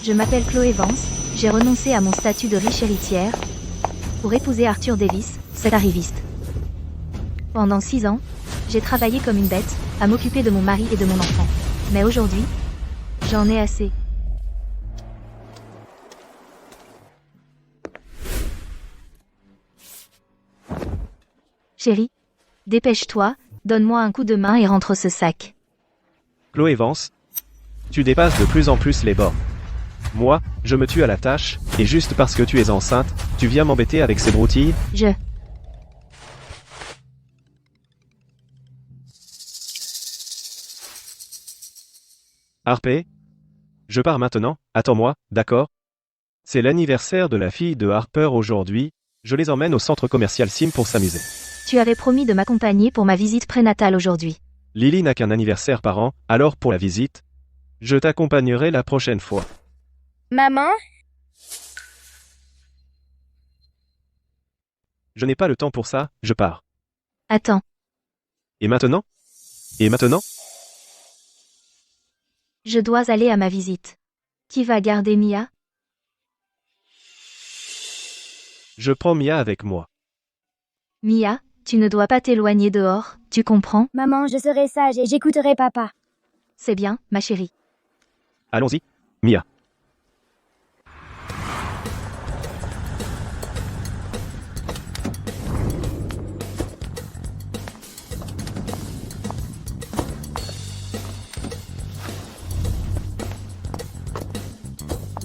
Je m'appelle Chloé Vance, j'ai renoncé à mon statut de riche héritière pour épouser Arthur Davis, cet arriviste. Pendant 6 ans, j'ai travaillé comme une bête, à m'occuper de mon mari et de mon enfant. Mais aujourd'hui, j'en ai assez. Chérie, dépêche-toi, donne-moi un coup de main et rentre ce sac. Chloé Vance, tu dépasses de plus en plus les bords. Moi, je me tue à la tâche, et juste parce que tu es enceinte, tu viens m'embêter avec ces broutilles? Harper? Je pars maintenant, attends-moi, d'accord? C'est l'anniversaire de la fille de Harper aujourd'hui, je les emmène au centre commercial Sim pour s'amuser. Tu avais promis de m'accompagner pour ma visite prénatale aujourd'hui. Lily n'a qu'un anniversaire par an, alors pour la visite, je t'accompagnerai la prochaine fois. Maman? Je n'ai pas le temps pour ça, je pars. Attends, Et maintenant? Et maintenant? je dois aller à ma visite. Qui va garder Mia? Je prends Mia avec moi. Mia, tu ne dois pas t'éloigner dehors, tu comprends? Maman, je serai sage et j'écouterai papa. C'est bien, ma chérie. Allons-y, Mia.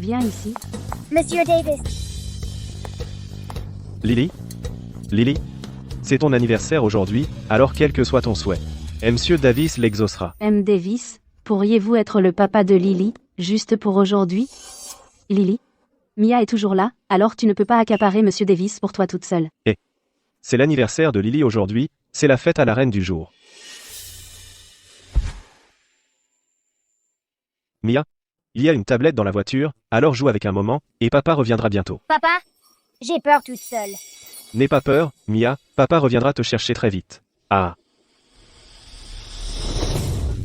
Viens ici. Monsieur Davis. Lily? Lily? C'est ton anniversaire aujourd'hui, alors quel que soit ton souhait. Monsieur Davis l'exaucera. M. Davis, pourriez-vous être le papa de Lily, juste pour aujourd'hui? Lily? Mia est toujours là, alors tu ne peux pas accaparer Monsieur Davis pour toi toute seule. C'est l'anniversaire de Lily aujourd'hui, c'est la fête à la reine du jour. Mia? Il y a une tablette dans la voiture, alors joue avec un moment, et papa reviendra bientôt. Papa? J'ai peur toute seule. N'aie pas peur, Mia, papa reviendra te chercher très vite. Ah.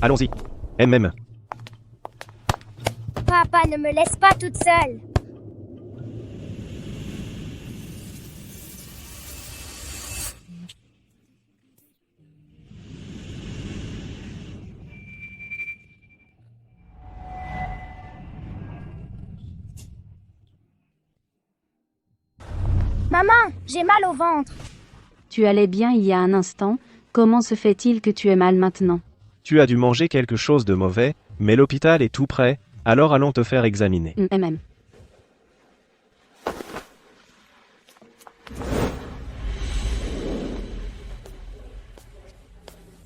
Allons-y. MM. Papa, ne me laisse pas toute seule. Maman, j'ai mal au ventre. Tu allais bien il y a un instant, comment se fait-il que tu aies mal maintenant? Tu as dû manger quelque chose de mauvais, mais l'hôpital est tout près, alors allons te faire examiner. MM.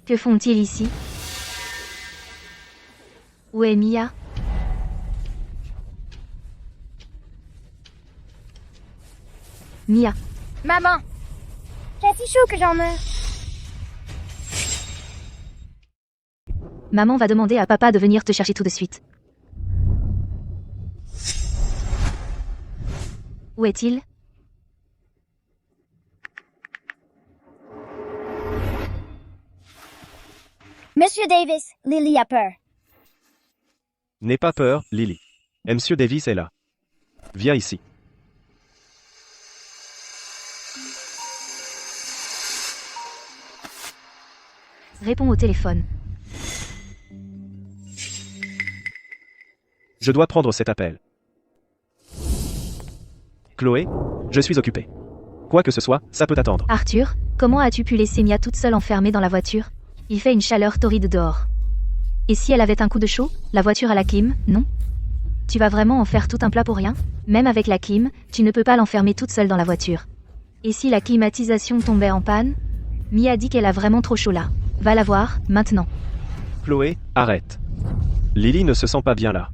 Que font-ils ici? Où est Mia? Mia, Maman, j'ai si chaud que j'en meurs. maman va demander à papa de venir te chercher tout de suite. Où est-il? Monsieur Davis, Lily a peur. N'aie pas peur, Lily. Monsieur Davis est là. Viens ici. Réponds au téléphone. Je dois prendre cet appel. Chloé, je suis occupé. Quoi que ce soit, ça peut attendre. Arthur, comment as-tu pu laisser Mia toute seule enfermée dans la voiture? Il fait une chaleur torride dehors. Et si elle avait un coup de chaud, la voiture à la clim, non? Tu vas vraiment en faire tout un plat pour rien? Même avec la clim, tu ne peux pas l'enfermer toute seule dans la voiture. Et si la climatisation tombait en panne? Mia dit qu'elle a vraiment trop chaud là. Va la voir, maintenant. Chloé, arrête. Lily ne se sent pas bien là.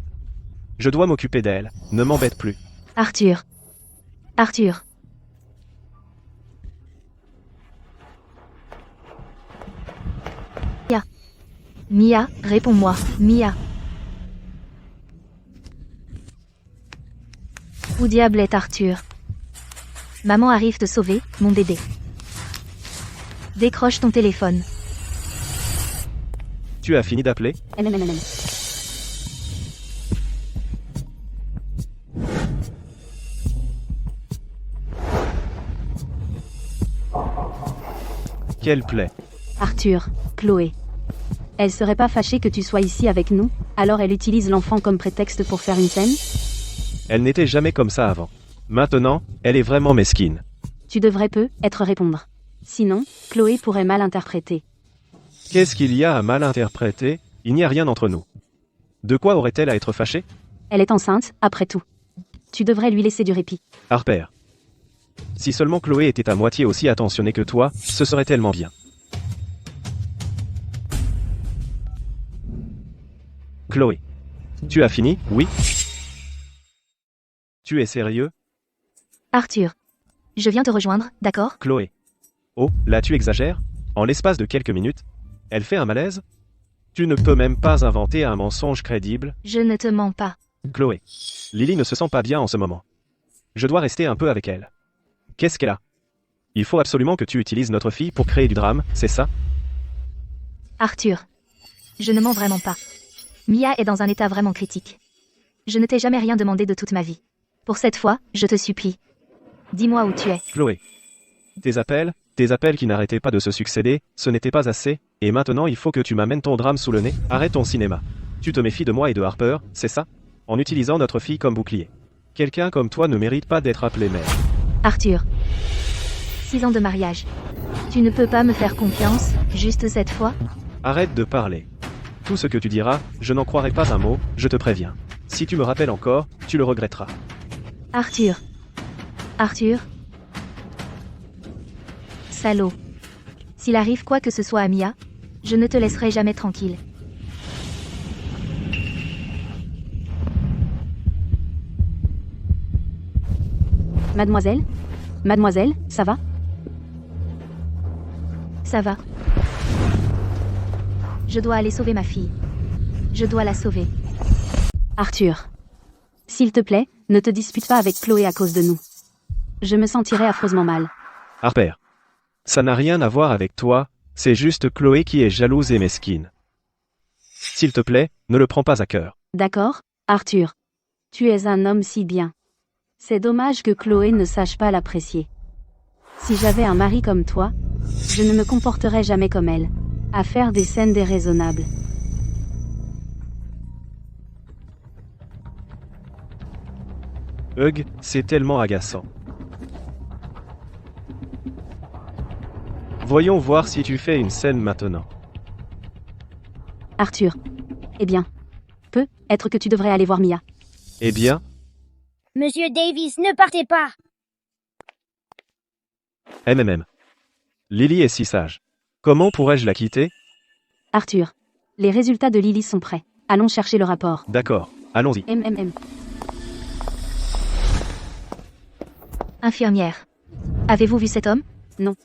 Je dois m'occuper d'elle, ne m'embête plus. Arthur. Arthur. Mia. Mia, réponds-moi, Mia. Où diable est Arthur? Maman arrive te sauver, mon bébé. Décroche ton téléphone. Tu as fini d'appeler? Quelle plaie. Arthur, Chloé. Elle serait pas fâchée que tu sois ici avec nous, alors elle utilise l'enfant comme prétexte pour faire une scène? Elle n'était jamais comme ça avant. Maintenant, elle est vraiment mesquine. Tu devrais être répondre. Sinon, Chloé pourrait mal interpréter. Qu'est-ce qu'il y a à mal interpréter? Il n'y a rien entre nous. De quoi aurait-elle à être fâchée? Elle est enceinte, après tout. Tu devrais lui laisser du répit. Harper. Si seulement Chloé était à moitié aussi attentionnée que toi, ce serait tellement bien. Chloé. Tu as fini, oui? Tu es sérieux? Arthur. Je viens te rejoindre, d'accord? Chloé. Oh, là tu exagères? En l'espace de quelques minutes, elle fait un malaise? Tu ne peux même pas inventer un mensonge crédible. Je ne te mens pas. Chloé. Lily ne se sent pas bien en ce moment. Je dois rester un peu avec elle. Qu'est-ce qu'elle a? Il faut absolument que tu utilises notre fille pour créer du drame, c'est ça? Arthur. Je ne mens vraiment pas. Mia est dans un état vraiment critique. Je ne t'ai jamais rien demandé de toute ma vie. Pour cette fois, je te supplie. Dis-moi où tu es. Chloé. Tes appels qui n'arrêtaient pas de se succéder, ce n'était pas assez, et maintenant il faut que tu m'amènes ton drame sous le nez. Arrête ton cinéma. Tu te méfies de moi et de Harper, c'est ça? En utilisant notre fille comme bouclier. Quelqu'un comme toi ne mérite pas d'être appelé mère. Arthur. 6 ans de mariage. Tu ne peux pas me faire confiance, juste cette fois? Arrête de parler. Tout ce que tu diras, je n'en croirai pas un mot, je te préviens. Si tu me rappelles encore, tu le regretteras. Arthur. Arthur. Salaud. S'il arrive quoi que ce soit à Mia, je ne te laisserai jamais tranquille. Mademoiselle? Mademoiselle, ça va? Ça va. Je dois aller sauver ma fille. Je dois la sauver. Arthur. S'il te plaît, ne te dispute pas avec Chloé à cause de nous. Je me sentirais affreusement mal. Harper. Ça n'a rien à voir avec toi, c'est juste Chloé qui est jalouse et mesquine. S'il te plaît, ne le prends pas à cœur. D'accord, Arthur. Tu es un homme si bien. C'est dommage que Chloé ne sache pas l'apprécier. Si j'avais un mari comme toi, je ne me comporterais jamais comme elle, à faire des scènes déraisonnables. Hugh, c'est tellement agaçant. Voyons voir si tu fais une scène maintenant. Arthur. Eh bien. Peut-être que tu devrais aller voir Mia. Eh bien, Monsieur Davis, ne partez pas. MMM. Lily est si sage. Comment pourrais-je la quitter? Arthur. Les résultats de Lily sont prêts. Allons chercher le rapport. D'accord, allons-y. Infirmière. Avez-vous vu cet homme? Non.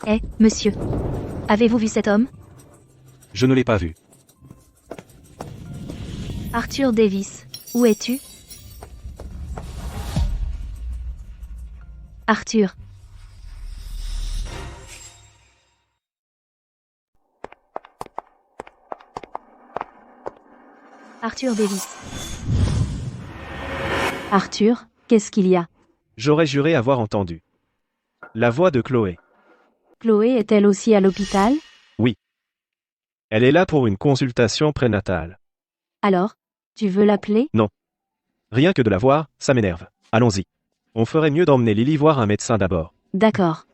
Eh, monsieur. Avez-vous vu cet homme? Je ne l'ai pas vu. Arthur Davis. Où es-tu? Arthur. Arthur Davis. Arthur, qu'est-ce qu'il y a? J'aurais juré avoir entendu. La voix de Chloé. Chloé est-elle aussi à l'hôpital? Elle est là pour une consultation prénatale. Alors, tu veux l'appeler? Rien que de la voir, ça m'énerve. Allons-y. On ferait mieux d'emmener Lily voir un médecin d'abord. D'accord.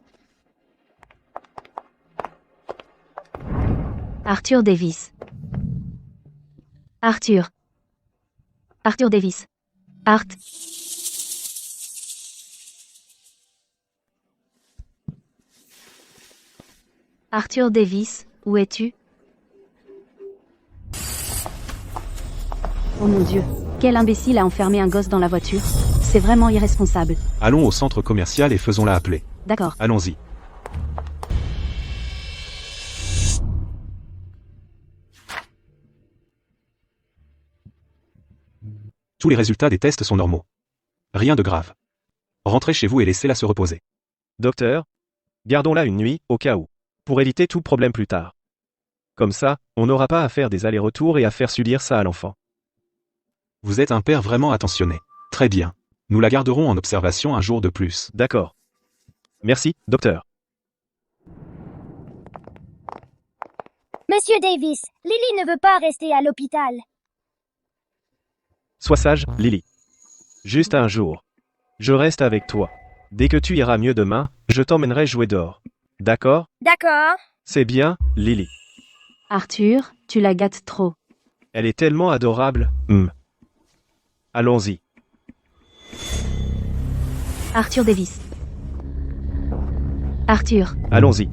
Arthur Davis. Arthur. Arthur Davis. Arthur Davis, où es-tu? Oh mon Dieu, quel imbécile a enfermé un gosse dans la voiture. C'est vraiment irresponsable. Allons au centre commercial et faisons-la appeler. D'accord. Allons-y. Tous les résultats des tests sont normaux. Rien de grave. Rentrez chez vous et laissez-la se reposer. Docteur, gardons-la une nuit, au cas où. Pour éviter tout problème plus tard. Comme ça, on n'aura pas à faire des allers-retours et à faire subir ça à l'enfant. Vous êtes un père vraiment attentionné. Très bien. Nous la garderons en observation un jour de plus. D'accord. Merci, docteur. Monsieur Davis, Lily ne veut pas rester à l'hôpital. Sois sage, Lily. Juste un jour. Je reste avec toi. Dès que tu iras mieux demain, je t'emmènerai jouer dehors. D'accord? D'accord. C'est bien, Lily. Arthur, tu la gâtes trop. Elle est tellement adorable. Allons-y. Arthur Davis. Arthur. Allons-y.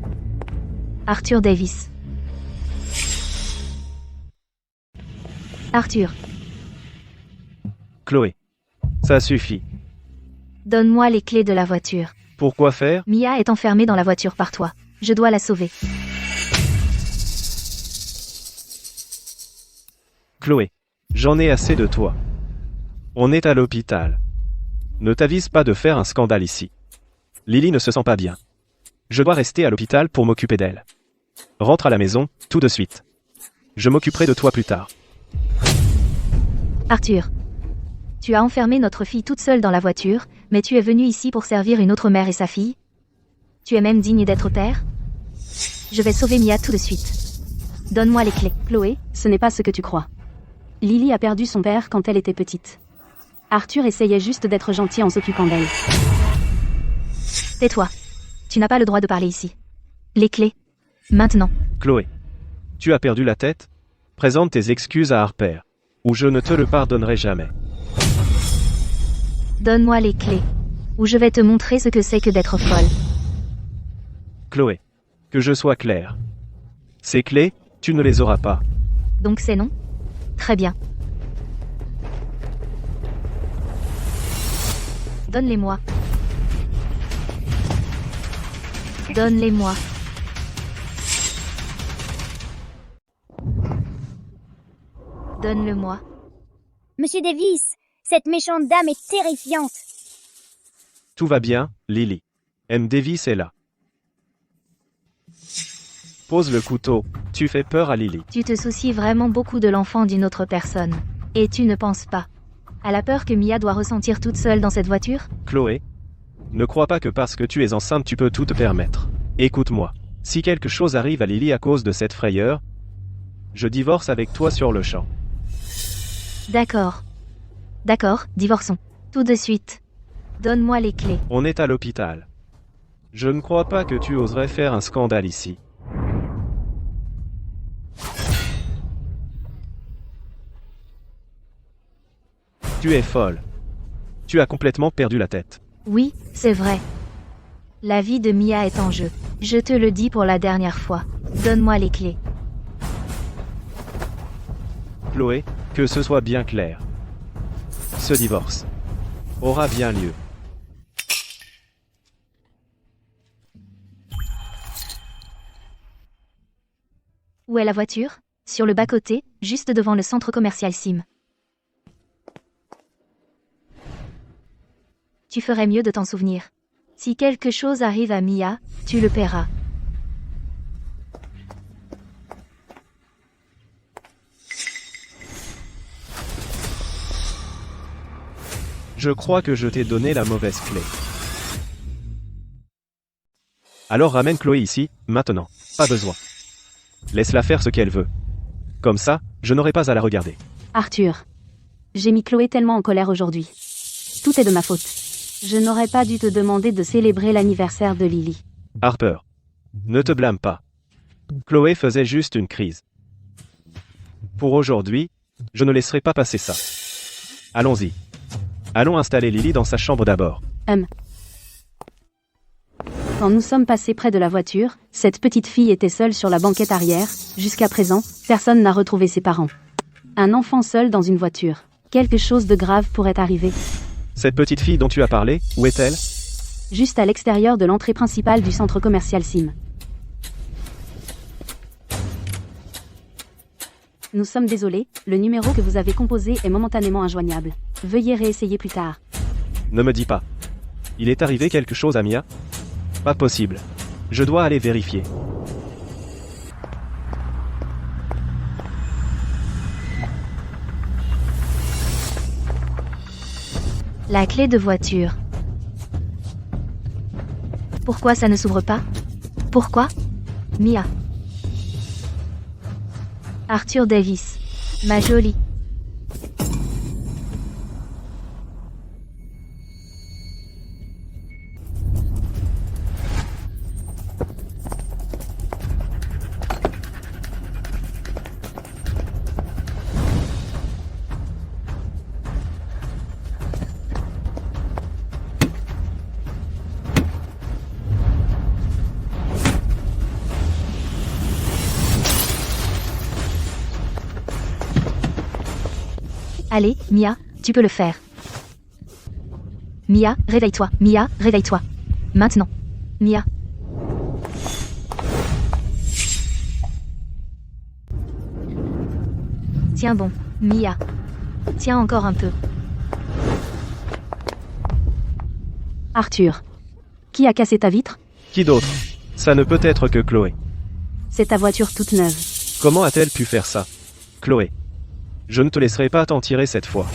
Arthur Davis. Arthur, Chloé. Ça suffit. donne-moi les clés de la voiture. Pourquoi faire? Mia est enfermée dans la voiture par toi. Je dois la sauver. Chloé. J'en ai assez de toi. On est à l'hôpital. Ne t'avise pas de faire un scandale ici. Lily ne se sent pas bien. Je dois rester à l'hôpital pour m'occuper d'elle. Rentre à la maison, tout de suite. Je m'occuperai de toi plus tard. Arthur, tu as enfermé notre fille toute seule dans la voiture, mais tu es venu ici pour servir une autre mère et sa fille? Tu es même digne d'être père? Je vais sauver Mia tout de suite. Donne-moi les clés. Chloé, ce n'est pas ce que tu crois. Lily a perdu son père quand elle était petite. Arthur essayait juste d'être gentil en s'occupant d'elle. Tais-toi. Tu n'as pas le droit de parler ici. Les clés. Maintenant. Chloé. Tu as perdu la tête? Présente tes excuses à Harper. Ou je ne te le pardonnerai jamais. Donne-moi les clés. Ou je vais te montrer ce que c'est que d'être folle. Chloé. Que je sois clair. Ces clés, tu ne les auras pas. Donc c'est non? Très bien. Donne-les-moi. Donne-les-moi. Donne-le-moi. Monsieur Davis, cette méchante dame est terrifiante. Tout va bien, Lily. M. Davis est là. Pose le couteau. Tu fais peur à Lily. Tu te soucies vraiment beaucoup de l'enfant d'une autre personne. Et tu ne penses pas à la peur que Mia doit ressentir toute seule dans cette voiture? Chloé. Ne crois pas que parce que tu es enceinte tu peux tout te permettre. Écoute-moi. Si quelque chose arrive à Lily à cause de cette frayeur, je divorce avec toi sur le champ. D'accord. D'accord, divorçons. Tout de suite. Donne-moi les clés. On est à l'hôpital. Je ne crois pas que tu oserais faire un scandale ici. Tu es folle. Tu as complètement perdu la tête. Oui, c'est vrai. La vie de Mia est en jeu. Je te le dis pour la dernière fois. Donne-moi les clés. Chloé, que ce soit bien clair. Ce divorce aura bien lieu. Où est la voiture? Sur le bas-côté, juste devant le centre commercial Sim. Tu ferais mieux de t'en souvenir. Si quelque chose arrive à Mia, tu le paieras. Je crois que je t'ai donné la mauvaise clé. Alors ramène Chloé ici, maintenant. Pas besoin. Laisse-la faire ce qu'elle veut. Comme ça, je n'aurai pas à la regarder. Arthur. J'ai mis Chloé tellement en colère aujourd'hui. Tout est de ma faute. Je n'aurais pas dû te demander de célébrer l'anniversaire de Lily. Harper. Ne te blâme pas. Chloé faisait juste une crise. Pour aujourd'hui, je ne laisserai pas passer ça. Allons-y. Allons installer Lily dans sa chambre d'abord. Quand nous sommes passés près de la voiture, cette petite fille était seule sur la banquette arrière. Jusqu'à présent, personne n'a retrouvé ses parents. Un enfant seul dans une voiture. Quelque chose de grave pourrait arriver. Cette petite fille dont tu as parlé, où est-elle? Juste à l'extérieur de l'entrée principale du centre commercial Sim. Nous sommes désolés, le numéro que vous avez composé est momentanément injoignable. Veuillez réessayer plus tard. Ne me dis pas. Il est arrivé quelque chose à Mia? Pas possible. Je dois aller vérifier. La clé de voiture. Pourquoi ça ne s'ouvre pas? Pourquoi? Mia. Arthur Davis. Ma jolie. Allez, Mia, tu peux le faire. Mia, réveille-toi. Mia, réveille-toi. Maintenant. Mia. Tiens bon, Mia. Tiens encore un peu. Arthur. Qui a cassé ta vitre? Qui d'autre? Ça ne peut être que Chloé. C'est ta voiture toute neuve. Comment a-t-elle pu faire ça? Chloé. Je ne te laisserai pas t'en tirer cette fois.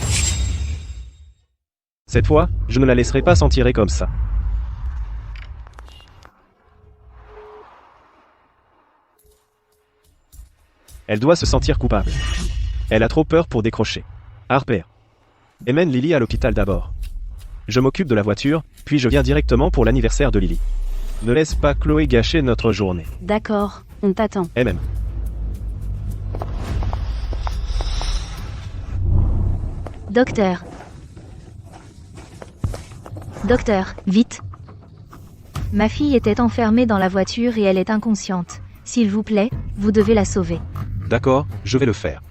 Cette fois, je ne la laisserai pas s'en tirer comme ça. Elle doit se sentir coupable. Elle a trop peur pour décrocher. Harper. Emmène Lily à l'hôpital d'abord. Je m'occupe de la voiture, puis je viens directement pour l'anniversaire de Lily. Ne laisse pas Chloé gâcher notre journée. D'accord, on t'attend. MM. Docteur. Docteur, vite. Ma fille était enfermée dans la voiture et elle est inconsciente. S'il vous plaît, vous devez la sauver. D'accord, je vais le faire.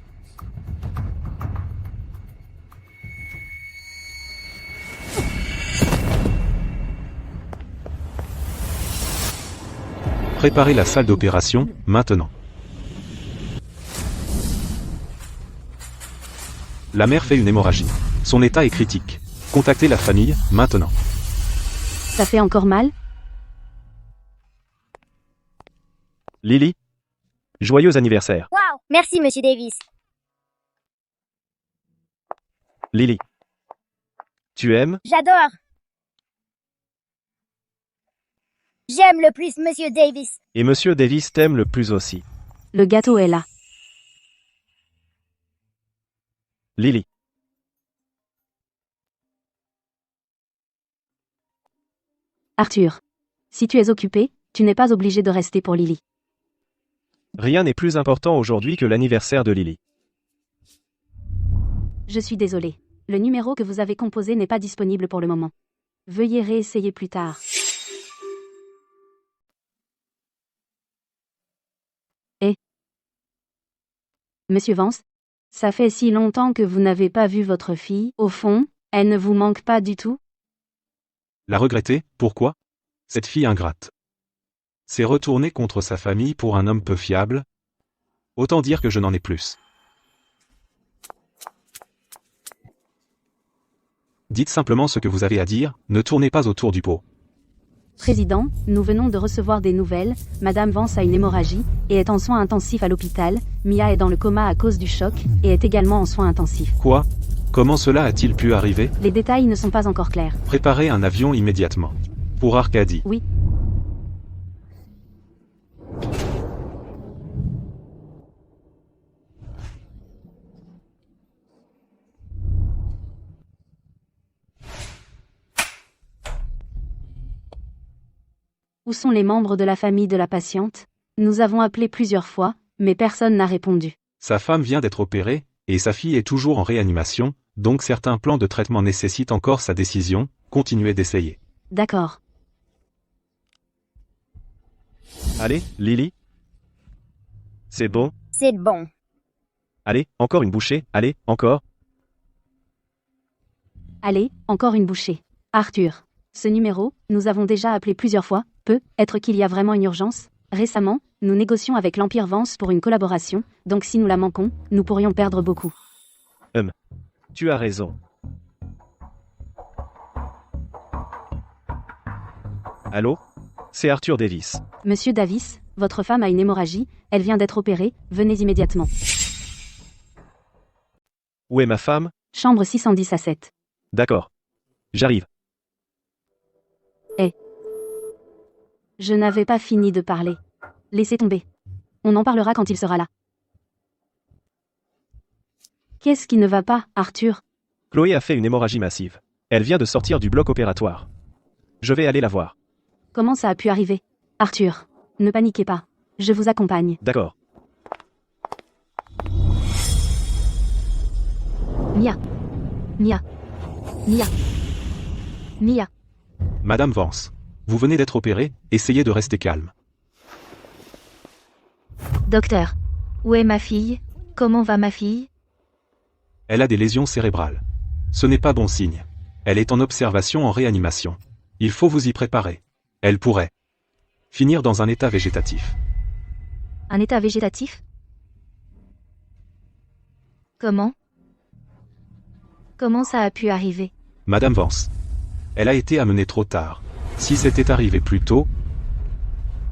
Préparez la salle d'opération, maintenant. La mère fait une hémorragie. Son état est critique. Contactez la famille, maintenant. Ça fait encore mal? Lily. Joyeux anniversaire. Waouh, merci Monsieur Davis. Lily. Tu aimes? J'adore. J'aime le plus Monsieur Davis. Et Monsieur Davis t'aime le plus aussi. Le gâteau est là. Lily. Arthur. Si tu es occupé, tu n'es pas obligé de rester pour Lily. Rien n'est plus important aujourd'hui que l'anniversaire de Lily. Je suis désolé. Le numéro que vous avez composé n'est pas disponible pour le moment. Veuillez réessayer plus tard. Et Monsieur Vance, ça fait si longtemps que vous n'avez pas vu votre fille. Au fond, elle ne vous manque pas du tout? La regretter, pourquoi? Cette fille ingrate. C'est retourner contre sa famille pour un homme peu fiable? Autant dire que je n'en ai plus. Dites simplement ce que vous avez à dire, ne tournez pas autour du pot. Président, nous venons de recevoir des nouvelles. Madame Vance a une hémorragie et est en soins intensifs à l'hôpital. Mia est dans le coma à cause du choc et est également en soins intensifs. Quoi? Comment cela a-t-il pu arriver? Les détails ne sont pas encore clairs. Préparez un avion immédiatement. Pour Arcadie. Oui. Où sont les membres de la famille de la patiente? Nous avons appelé plusieurs fois, mais personne n'a répondu. Sa femme vient d'être opérée, et sa fille est toujours en réanimation, donc certains plans de traitement nécessitent encore sa décision. Continuez d'essayer. D'accord. Allez, Lily. C'est bon. C'est bon. Allez, encore une bouchée. Allez, encore. Allez, encore une bouchée. Arthur. Ce numéro, nous avons déjà appelé plusieurs fois. Peut-être qu'il y a vraiment une urgence. Récemment, nous négocions avec l'Empire Vance pour une collaboration, donc si nous la manquons, nous pourrions perdre beaucoup. Tu as raison. Allô? C'est Arthur Davis. Monsieur Davis, votre femme a une hémorragie, elle vient d'être opérée, venez immédiatement. Où est ma femme? Chambre 610 à 7. D'accord. J'arrive. Je n'avais pas fini de parler. Laissez tomber. On en parlera quand il sera là. Qu'est-ce qui ne va pas, Arthur? Chloé a fait une hémorragie massive. Elle vient de sortir du bloc opératoire. Je vais aller la voir. Comment ça a pu arriver? Arthur, ne paniquez pas. Je vous accompagne. D'accord. Mia. Mia. Mia. Mia. Madame Vance. Vous venez d'être opérée, essayez de rester calme. Docteur. Où est ma fille? Comment va ma fille? Elle a des lésions cérébrales. Ce n'est pas bon signe. Elle est en observation en réanimation. Il faut vous y préparer. Elle pourrait finir dans un état végétatif. Un état végétatif? Comment? Comment ça a pu arriver? Madame Vance. Elle a été amenée trop tard. Si c'était arrivé plus tôt,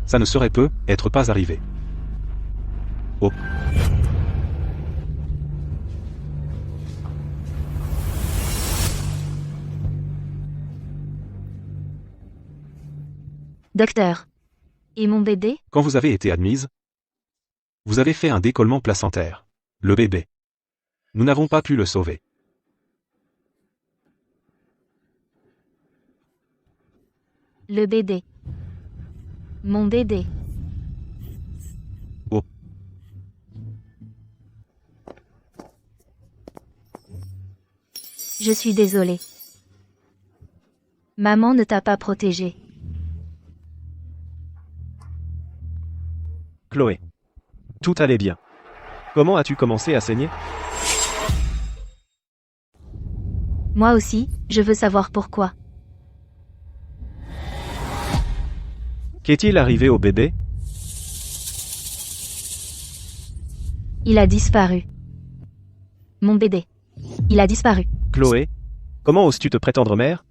ça ne serait peut-être pas arrivé. Oh. Docteur. Et mon bébé? Quand vous avez été admise, vous avez fait un décollement placentaire. Le bébé. Nous n'avons pas pu le sauver. Le bébé. Mon bébé. Oh. Je suis désolée. Maman ne t'a pas protégé. Chloé. Tout allait bien. Comment as-tu commencé à saigner? Moi aussi, je veux savoir pourquoi. Qu'est-il arrivé au bébé? Il a disparu. Mon bébé. Il a disparu. Chloé. Comment oses-tu te prétendre mère?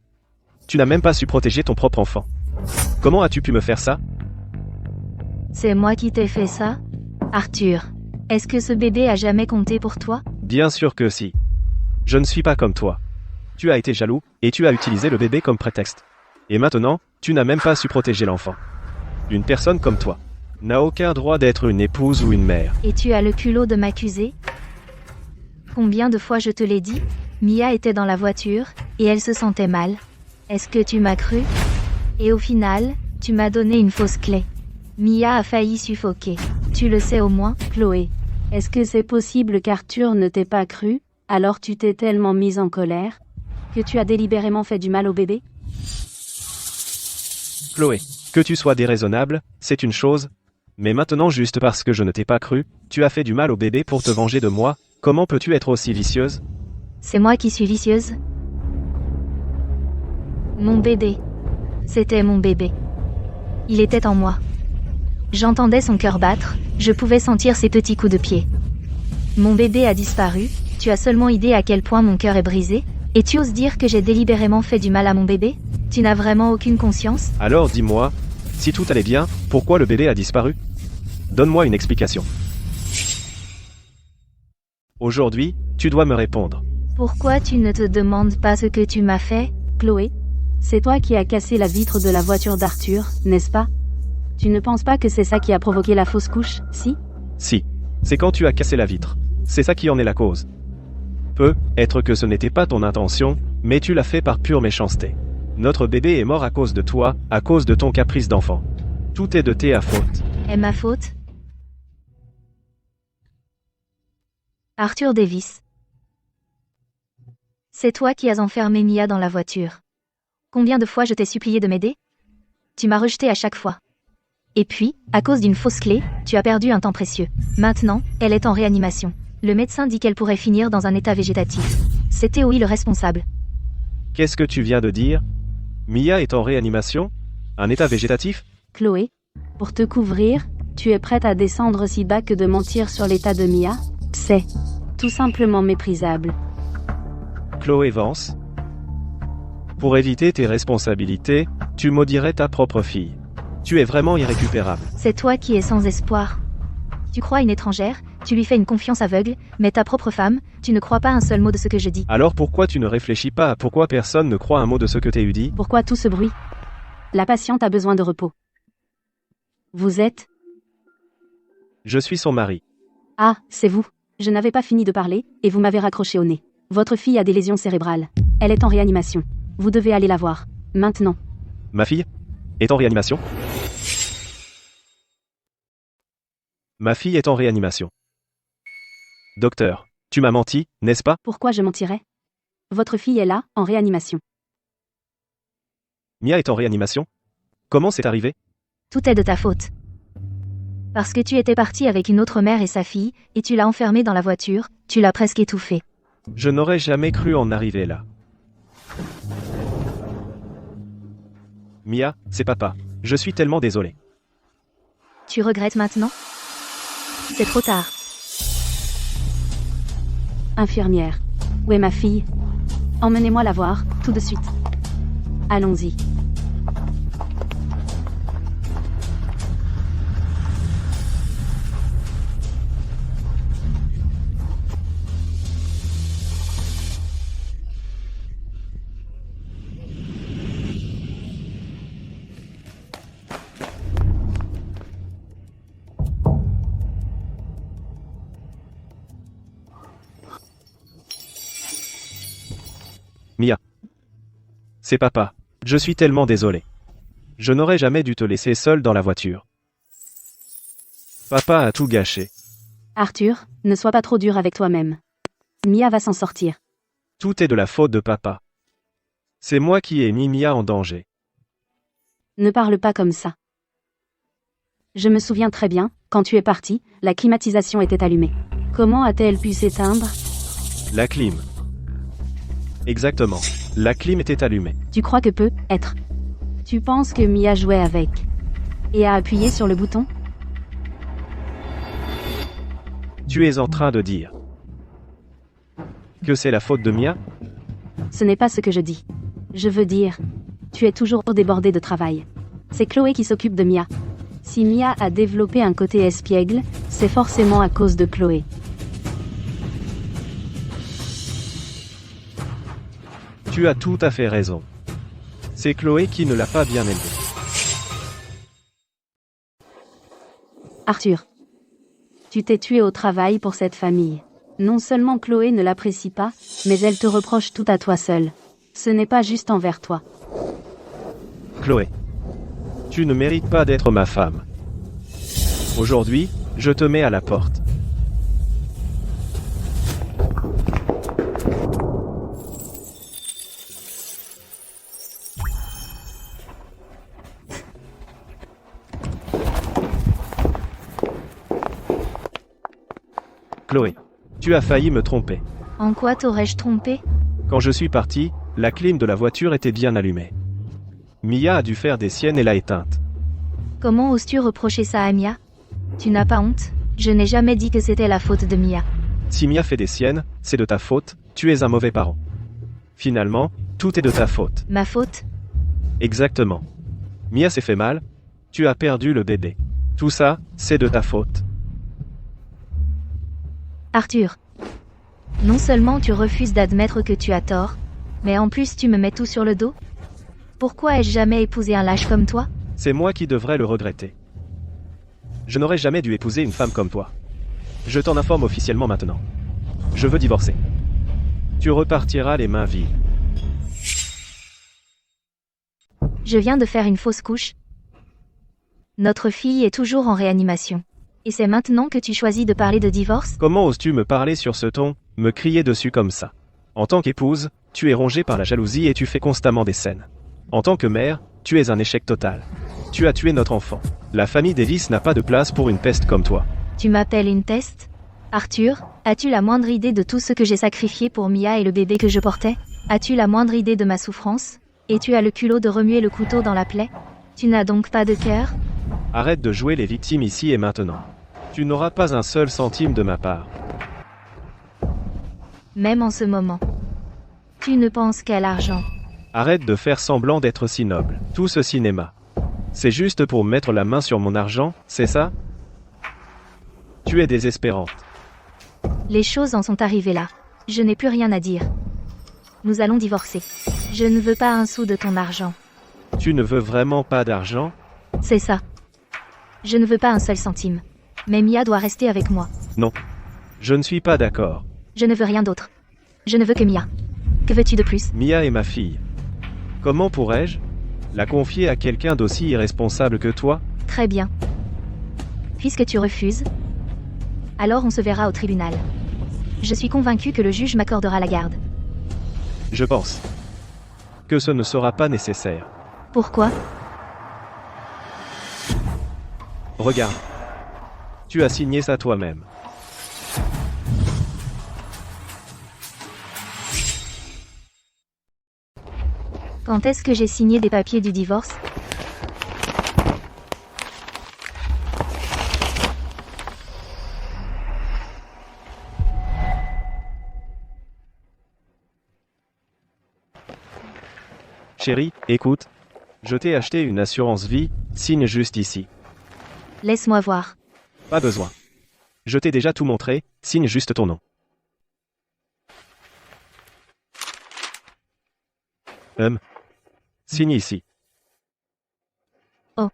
Tu n'as même pas su protéger ton propre enfant. Comment as-tu pu me faire ça? C'est moi qui t'ai fait ça? Arthur. Est-ce que ce bébé a jamais compté pour toi? Bien sûr que si. Je ne suis pas comme toi. Tu as été jaloux, et tu as utilisé le bébé comme prétexte. Et maintenant, tu n'as même pas su protéger l'enfant. Une personne comme toi n'a aucun droit d'être une épouse ou une mère. Et tu as le culot de m'accuser? Combien de fois je te l'ai dit? Mia était dans la voiture, et elle se sentait mal. Est-ce que tu m'as cru? Et au final, tu m'as donné une fausse clé. Mia a failli suffoquer. Tu le sais au moins? Chloé. Est-ce que c'est possible qu'Arthur ne t'ait pas cru, alors tu t'es tellement mise en colère, que tu as délibérément fait du mal au bébé? Chloé, que tu sois déraisonnable, c'est une chose. Mais maintenant juste parce que je ne t'ai pas cru, tu as fait du mal au bébé pour te venger de moi. Comment peux-tu être aussi vicieuse? C'est moi qui suis vicieuse? Mon bébé. C'était mon bébé. Il était en moi. J'entendais son cœur battre, je pouvais sentir ses petits coups de pied. Mon bébé a disparu, tu as seulement idée à quel point mon cœur est brisé, et tu oses dire que j'ai délibérément fait du mal à mon bébé? Tu n'as vraiment aucune conscience? Alors dis-moi, si tout allait bien, pourquoi le bébé a disparu? Donne-moi une explication. Aujourd'hui, tu dois me répondre. Pourquoi tu ne te demandes pas ce que tu m'as fait? Chloé, c'est toi qui as cassé la vitre de la voiture d'Arthur, n'est-ce pas? Tu ne penses pas que c'est ça qui a provoqué la fausse couche, si? Si. C'est quand tu as cassé la vitre. C'est ça qui en est la cause. Peut-être que ce n'était pas ton intention, mais tu l'as fait par pure méchanceté. Notre bébé est mort à cause de toi, à cause de ton caprice d'enfant. Tout est de ta faute. Est ma faute? Arthur Davis. C'est toi qui as enfermé Mia dans la voiture. Combien de fois je t'ai supplié de m'aider? Tu m'as rejeté à chaque fois. Et puis, à cause d'une fausse clé, tu as perdu un temps précieux. Maintenant, elle est en réanimation. Le médecin dit qu'elle pourrait finir dans un état végétatif. C'est Théoï le responsable. Qu'est-ce que tu viens de dire? Mia est en réanimation? Un état végétatif? Chloé, pour te couvrir, tu es prête à descendre si bas que de mentir sur l'état de Mia? C'est tout simplement méprisable. Chloé Vance. Pour éviter tes responsabilités, tu maudirais ta propre fille. Tu es vraiment irrécupérable. C'est toi qui es sans espoir. Tu crois une étrangère, tu lui fais une confiance aveugle, mais ta propre femme, tu ne crois pas un seul mot de ce que je dis. Alors pourquoi tu ne réfléchis pas à pourquoi personne ne croit un mot de ce que t'ai eu dit? Pourquoi tout ce bruit? La patiente a besoin de repos. Vous êtes? Je suis son mari. Ah, c'est vous. Je n'avais pas fini de parler, et vous m'avez raccroché au nez. Votre fille a des lésions cérébrales. Elle est en réanimation. Vous devez aller la voir. Maintenant. Ma fille est en réanimation? Ma fille est en réanimation. Docteur, tu m'as menti, n'est-ce pas? Pourquoi je mentirais? Votre fille est là, en réanimation. Mia est en réanimation? Comment c'est arrivé? Tout est de ta faute. Parce que tu étais parti avec une autre mère et sa fille, et tu l'as enfermée dans la voiture, tu l'as presque étouffée. Je n'aurais jamais cru en arriver là. Mia, c'est papa. Je suis tellement désolé. Tu regrettes maintenant? C'est trop tard. Infirmière. Où est ma fille? Emmenez-moi la voir, tout de suite. Allons-y. Mia. C'est papa. Je suis tellement désolé. Je n'aurais jamais dû te laisser seule dans la voiture. Papa a tout gâché. Arthur, ne sois pas trop dur avec toi-même. Mia va s'en sortir. Tout est de la faute de papa. C'est moi qui ai mis Mia en danger. Ne parle pas comme ça. Je me souviens très bien, quand tu es parti, la climatisation était allumée. Comment a-t-elle pu s'éteindre? La clim. Exactement. La clim était allumée. Tu crois que peut être? Tu penses que Mia jouait avec et a appuyé sur le bouton? Tu es en train de dire que c'est la faute de Mia? Ce n'est pas ce que je dis. Je veux dire, tu es toujours débordé de travail. C'est Chloé qui s'occupe de Mia. Si Mia a développé un côté espiègle, c'est forcément à cause de Chloé. Tu as tout à fait raison. C'est Chloé qui ne l'a pas bien élevée. Arthur, tu t'es tué au travail pour cette famille. Non seulement Chloé ne l'apprécie pas, mais elle te reproche tout à toi seul. Ce n'est pas juste envers toi. Chloé, tu ne mérites pas d'être ma femme. Aujourd'hui, je te mets à la porte. Chloé, tu as failli me tromper. En quoi t'aurais-je trompé? Quand je suis parti, la clim de la voiture était bien allumée. Mia a dû faire des siennes et l'a éteinte. Comment oses-tu reprocher ça à Mia? Tu n'as pas honte? Je n'ai jamais dit que c'était la faute de Mia. Si Mia fait des siennes, c'est de ta faute, tu es un mauvais parent. Finalement, tout est de ta faute. Ma faute? Exactement. Mia s'est fait mal, tu as perdu le bébé. Tout ça, c'est de ta faute. Arthur. Non seulement tu refuses d'admettre que tu as tort, mais en plus tu me mets tout sur le dos? Pourquoi ai-je jamais épousé un lâche comme toi? C'est moi qui devrais le regretter. Je n'aurais jamais dû épouser une femme comme toi. Je t'en informe officiellement maintenant. Je veux divorcer. Tu repartiras les mains vides. Je viens de faire une fausse couche. Notre fille est toujours en réanimation. Et c'est maintenant que tu choisis de parler de divorce? Comment oses-tu me parler sur ce ton, me crier dessus comme ça? En tant qu'épouse, tu es rongée par la jalousie et tu fais constamment des scènes. En tant que mère, tu es un échec total. Tu as tué notre enfant. La famille Davis n'a pas de place pour une peste comme toi. Tu m'appelles une peste? Arthur, as-tu la moindre idée de tout ce que j'ai sacrifié pour Mia et le bébé que je portais? As-tu la moindre idée de ma souffrance? Et tu as le culot de remuer le couteau dans la plaie? Tu n'as donc pas de cœur? Arrête de jouer les victimes ici et maintenant. Tu n'auras pas un seul centime de ma part. Même en ce moment. Tu ne penses qu'à l'argent. Arrête de faire semblant d'être si noble. Tout ce cinéma. C'est juste pour mettre la main sur mon argent, c'est ça? Tu es désespérante. Les choses en sont arrivées là. Je n'ai plus rien à dire. Nous allons divorcer. Je ne veux pas un sou de ton argent. Tu ne veux vraiment pas d'argent? C'est ça. Je ne veux pas un seul centime. Mais Mia doit rester avec moi. Non. Je ne suis pas d'accord. Je ne veux rien d'autre. Je ne veux que Mia. Que veux-tu de plus? Mia est ma fille. Comment pourrais-je la confier à quelqu'un d'aussi irresponsable que toi? Très bien. Puisque tu refuses, alors on se verra au tribunal. Je suis convaincu que le juge m'accordera la garde. Je pense que ce ne sera pas nécessaire. Pourquoi? Regarde. Tu as signé ça toi-même. Quand est-ce que j'ai signé des papiers du divorce? Chérie, écoute. Je t'ai acheté une assurance vie, signe juste ici. Laisse-moi voir. Pas besoin. Je t'ai déjà tout montré, signe juste ton nom. Signe ici. Oh.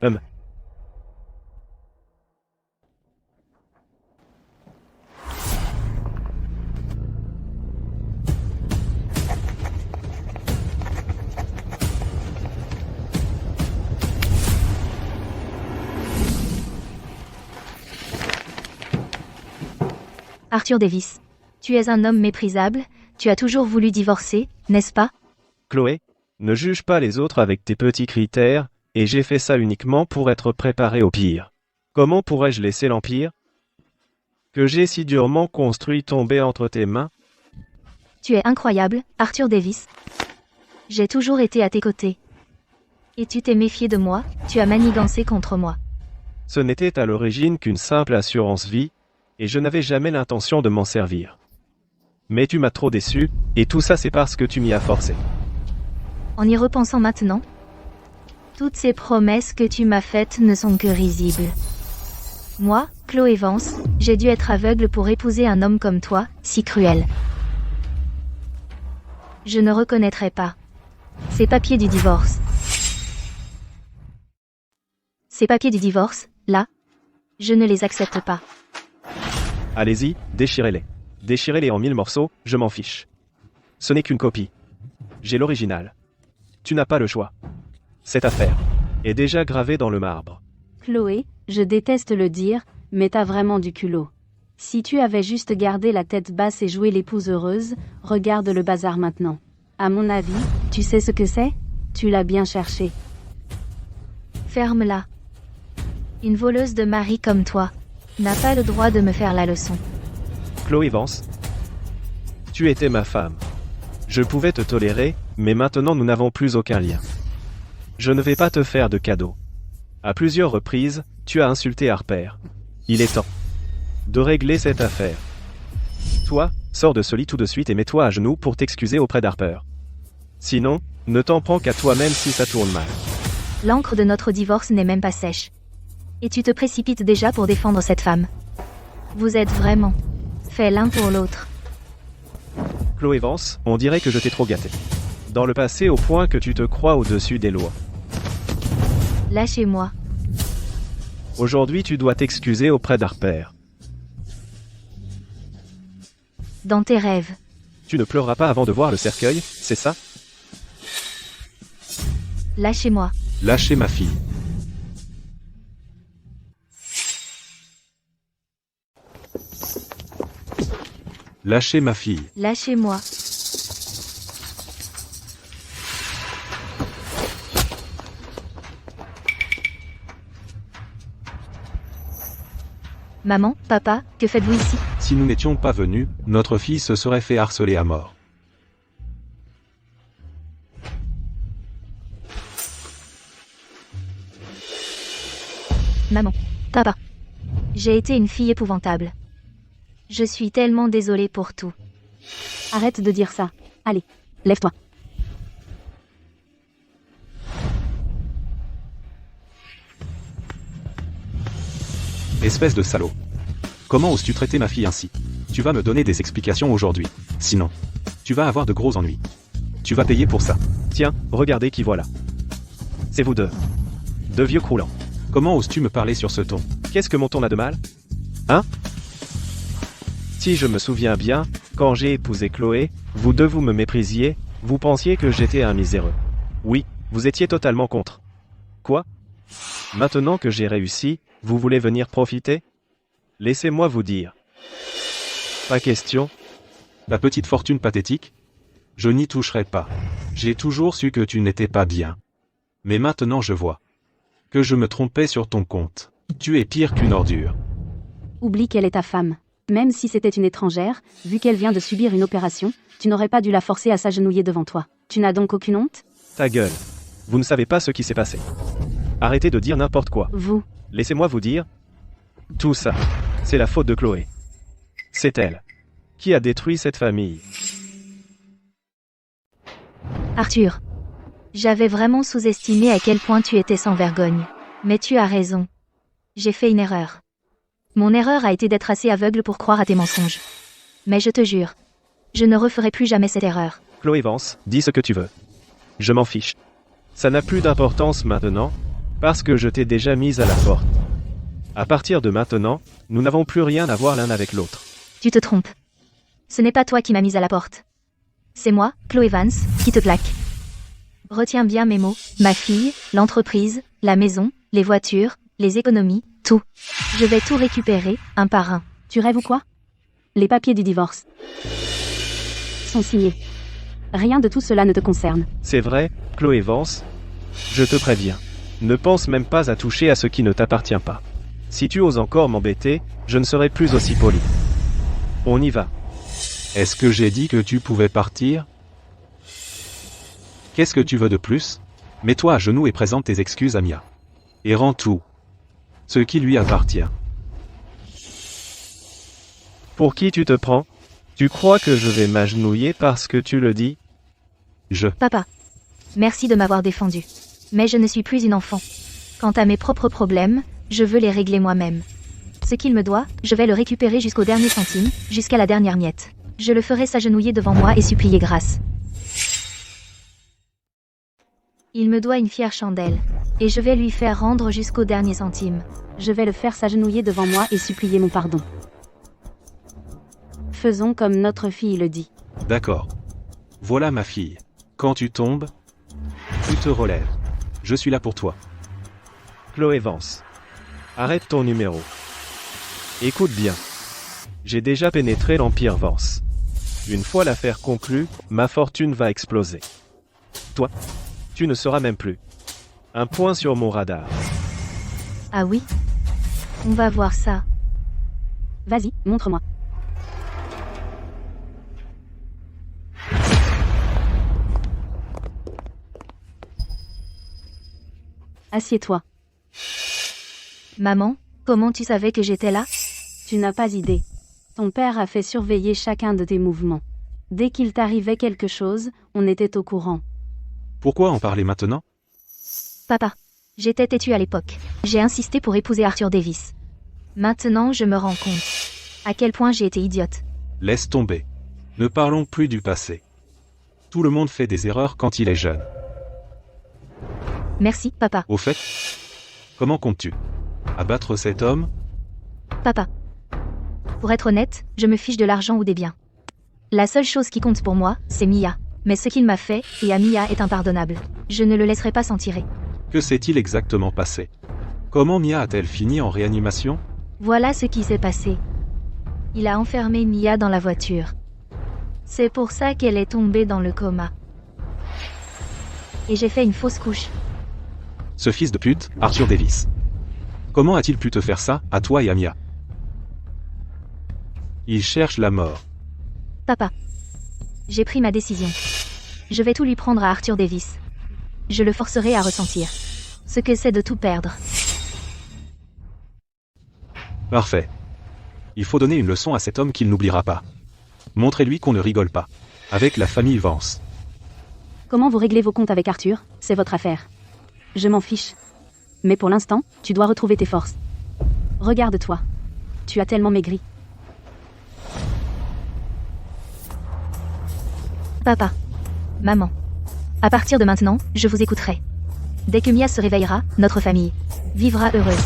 Arthur Davis. Tu es un homme méprisable, tu as toujours voulu divorcer, n'est-ce pas? Chloé, ne juge pas les autres avec tes petits critères, et j'ai fait ça uniquement pour être préparé au pire. Comment pourrais-je laisser l'empire que j'ai si durement construit tomber entre tes mains? Tu es incroyable, Arthur Davis. J'ai toujours été à tes côtés. Et tu t'es méfié de moi, tu as manigancé contre moi. Ce n'était à l'origine qu'une simple assurance vie, et je n'avais jamais l'intention de m'en servir. Mais tu m'as trop déçu, et tout ça c'est parce que tu m'y as forcé. En y repensant maintenant, toutes ces promesses que tu m'as faites ne sont que risibles. Moi, Chloé Vance, j'ai dû être aveugle pour épouser un homme comme toi, si cruel. Je ne reconnaîtrai pas ces papiers du divorce. Ces papiers du divorce, là, je ne les accepte pas. Allez-y, déchirez-les. Déchirez-les en 1000 morceaux, je m'en fiche. Ce n'est qu'une copie. J'ai l'original. Tu n'as pas le choix. Cette affaire est déjà gravée dans le marbre. Chloé, je déteste le dire, mais t'as vraiment du culot. Si tu avais juste gardé la tête basse et joué l'épouse heureuse, regarde le bazar maintenant. À mon avis, tu sais ce que c'est? Tu l'as bien cherché. Ferme-la. Une voleuse de mari comme toi n'a pas le droit de me faire la leçon. Chloé Vance, tu étais ma femme. Je pouvais te tolérer, mais maintenant nous n'avons plus aucun lien. Je ne vais pas te faire de cadeaux. À plusieurs reprises, tu as insulté Harper. Il est temps de régler cette affaire. Toi, sors de ce lit tout de suite et mets-toi à genoux pour t'excuser auprès d'Harper. Sinon, ne t'en prends qu'à toi-même si ça tourne mal. L'encre de notre divorce n'est même pas sèche. Et tu te précipites déjà pour défendre cette femme. Vous êtes vraiment faits l'un pour l'autre. Chloé Vance, on dirait que je t'ai trop gâté. Dans le passé au point que tu te crois au-dessus des lois. Lâchez-moi. Aujourd'hui tu dois t'excuser auprès d'Harper. Dans tes rêves. Tu ne pleureras pas avant de voir le cercueil, c'est ça? Lâchez-moi. Lâchez ma fille. Lâchez ma fille. Lâchez-moi. Maman, papa, que faites-vous ici? Si nous n'étions pas venus, notre fille se serait fait harceler à mort. Maman, papa. J'ai été une fille épouvantable. Je suis tellement désolée pour tout. Arrête de dire ça. Allez, lève-toi. Espèce de salaud. Comment oses-tu traiter ma fille ainsi? Tu vas me donner des explications aujourd'hui. Sinon, tu vas avoir de gros ennuis. Tu vas payer pour ça. Tiens, regardez qui voilà. C'est vous deux. Deux vieux croulants. Comment oses-tu me parler sur ce ton? Qu'est-ce que mon ton a de mal? Hein? Si je me souviens bien, quand j'ai épousé Chloé, vous deux vous me méprisiez, vous pensiez que j'étais un miséreux. Oui, vous étiez totalement contre. Quoi? Maintenant que j'ai réussi, vous voulez venir profiter? Laissez-moi vous dire. Pas question. La petite fortune pathétique? Je n'y toucherai pas. J'ai toujours su que tu n'étais pas bien. Mais maintenant je vois. Que je me trompais sur ton compte. Tu es pire qu'une ordure. Oublie qu'elle est ta femme. Même si c'était une étrangère, vu qu'elle vient de subir une opération, tu n'aurais pas dû la forcer à s'agenouiller devant toi. Tu n'as donc aucune honte? Ta gueule. Vous ne savez pas ce qui s'est passé. Arrêtez de dire n'importe quoi. Vous. Laissez-moi vous dire. Tout ça, c'est la faute de Chloé. C'est elle qui a détruit cette famille. Arthur. J'avais vraiment sous-estimé à quel point tu étais sans vergogne. Mais tu as raison. J'ai fait une erreur. Mon erreur a été d'être assez aveugle pour croire à tes mensonges. Mais je te jure, je ne referai plus jamais cette erreur. Chloé Vance, dis ce que tu veux. Je m'en fiche. Ça n'a plus d'importance maintenant, parce que je t'ai déjà mise à la porte. À partir de maintenant, nous n'avons plus rien à voir l'un avec l'autre. Tu te trompes. Ce n'est pas toi qui m'as mise à la porte. C'est moi, Chloé Vance, qui te plaque. Retiens bien mes mots, ma fille, l'entreprise, la maison, les voitures, les économies, tout. Je vais tout récupérer, un par un. Tu rêves ou quoi? Les papiers du divorce sont signés. Rien de tout cela ne te concerne. C'est vrai, Chloé Vance. Je te préviens. Ne pense même pas à toucher à ce qui ne t'appartient pas. Si tu oses encore m'embêter, je ne serai plus aussi poli. On y va. Est-ce que j'ai dit que tu pouvais partir? Qu'est-ce que tu veux de plus? Mets-toi à genoux et présente tes excuses à Mia. Et rends tout. Ce qui lui appartient. Pour qui tu te prends? Tu crois que je vais m'agenouiller parce que tu le dis? Papa. Merci de m'avoir défendu. Mais je ne suis plus une enfant. Quant à mes propres problèmes, je veux les régler moi-même. Ce qu'il me doit, je vais le récupérer jusqu'au dernier centime, jusqu'à la dernière miette. Je le ferai s'agenouiller devant moi et supplier grâce. Il me doit une fière chandelle. Et je vais lui faire rendre jusqu'au dernier centime. Je vais le faire s'agenouiller devant moi et supplier mon pardon. Faisons comme notre fille le dit. D'accord. Voilà ma fille. Quand tu tombes, tu te relèves. Je suis là pour toi. Chloé Vance. Arrête ton numéro. Écoute bien. J'ai déjà pénétré l'Empire Vance. Une fois l'affaire conclue, ma fortune va exploser. Toi, tu ne seras même plus. Un point sur mon radar. Ah oui? On va voir ça. Vas-y, montre-moi. Assieds-toi. Maman, comment tu savais que j'étais là? Tu n'as pas idée. Ton père a fait surveiller chacun de tes mouvements. Dès qu'il t'arrivait quelque chose, on était au courant. Pourquoi en parler maintenant? Papa, j'étais têtue à l'époque. J'ai insisté pour épouser Arthur Davis. Maintenant, je me rends compte à quel point j'ai été idiote. Laisse tomber. Ne parlons plus du passé. Tout le monde fait des erreurs quand il est jeune. Merci, papa. Au fait, comment comptes-tu abattre cet homme? Papa. Pour être honnête, je me fiche de l'argent ou des biens. La seule chose qui compte pour moi, c'est Mia. Mais ce qu'il m'a fait, et à Mia, est impardonnable. Je ne le laisserai pas s'en tirer. Que s'est-il exactement passé? Comment Mia a-t-elle fini en réanimation? Voilà ce qui s'est passé. Il a enfermé Mia dans la voiture. C'est pour ça qu'elle est tombée dans le coma. Et j'ai fait une fausse couche. Ce fils de pute, Arthur Davis. Comment a-t-il pu te faire ça, à toi et à Mia? Il cherche la mort. Papa. J'ai pris ma décision. Je vais tout lui prendre à Arthur Davis. Je le forcerai à ressentir ce que c'est de tout perdre. Parfait. Il faut donner une leçon à cet homme qu'il n'oubliera pas. Montrez-lui qu'on ne rigole pas. Avec la famille Vance. Comment vous réglez vos comptes avec Arthur, c'est votre affaire. Je m'en fiche. Mais pour l'instant, tu dois retrouver tes forces. Regarde-toi. Tu as tellement maigri. Papa. Maman. À partir de maintenant, je vous écouterai. Dès que Mia se réveillera, notre famille vivra heureuse.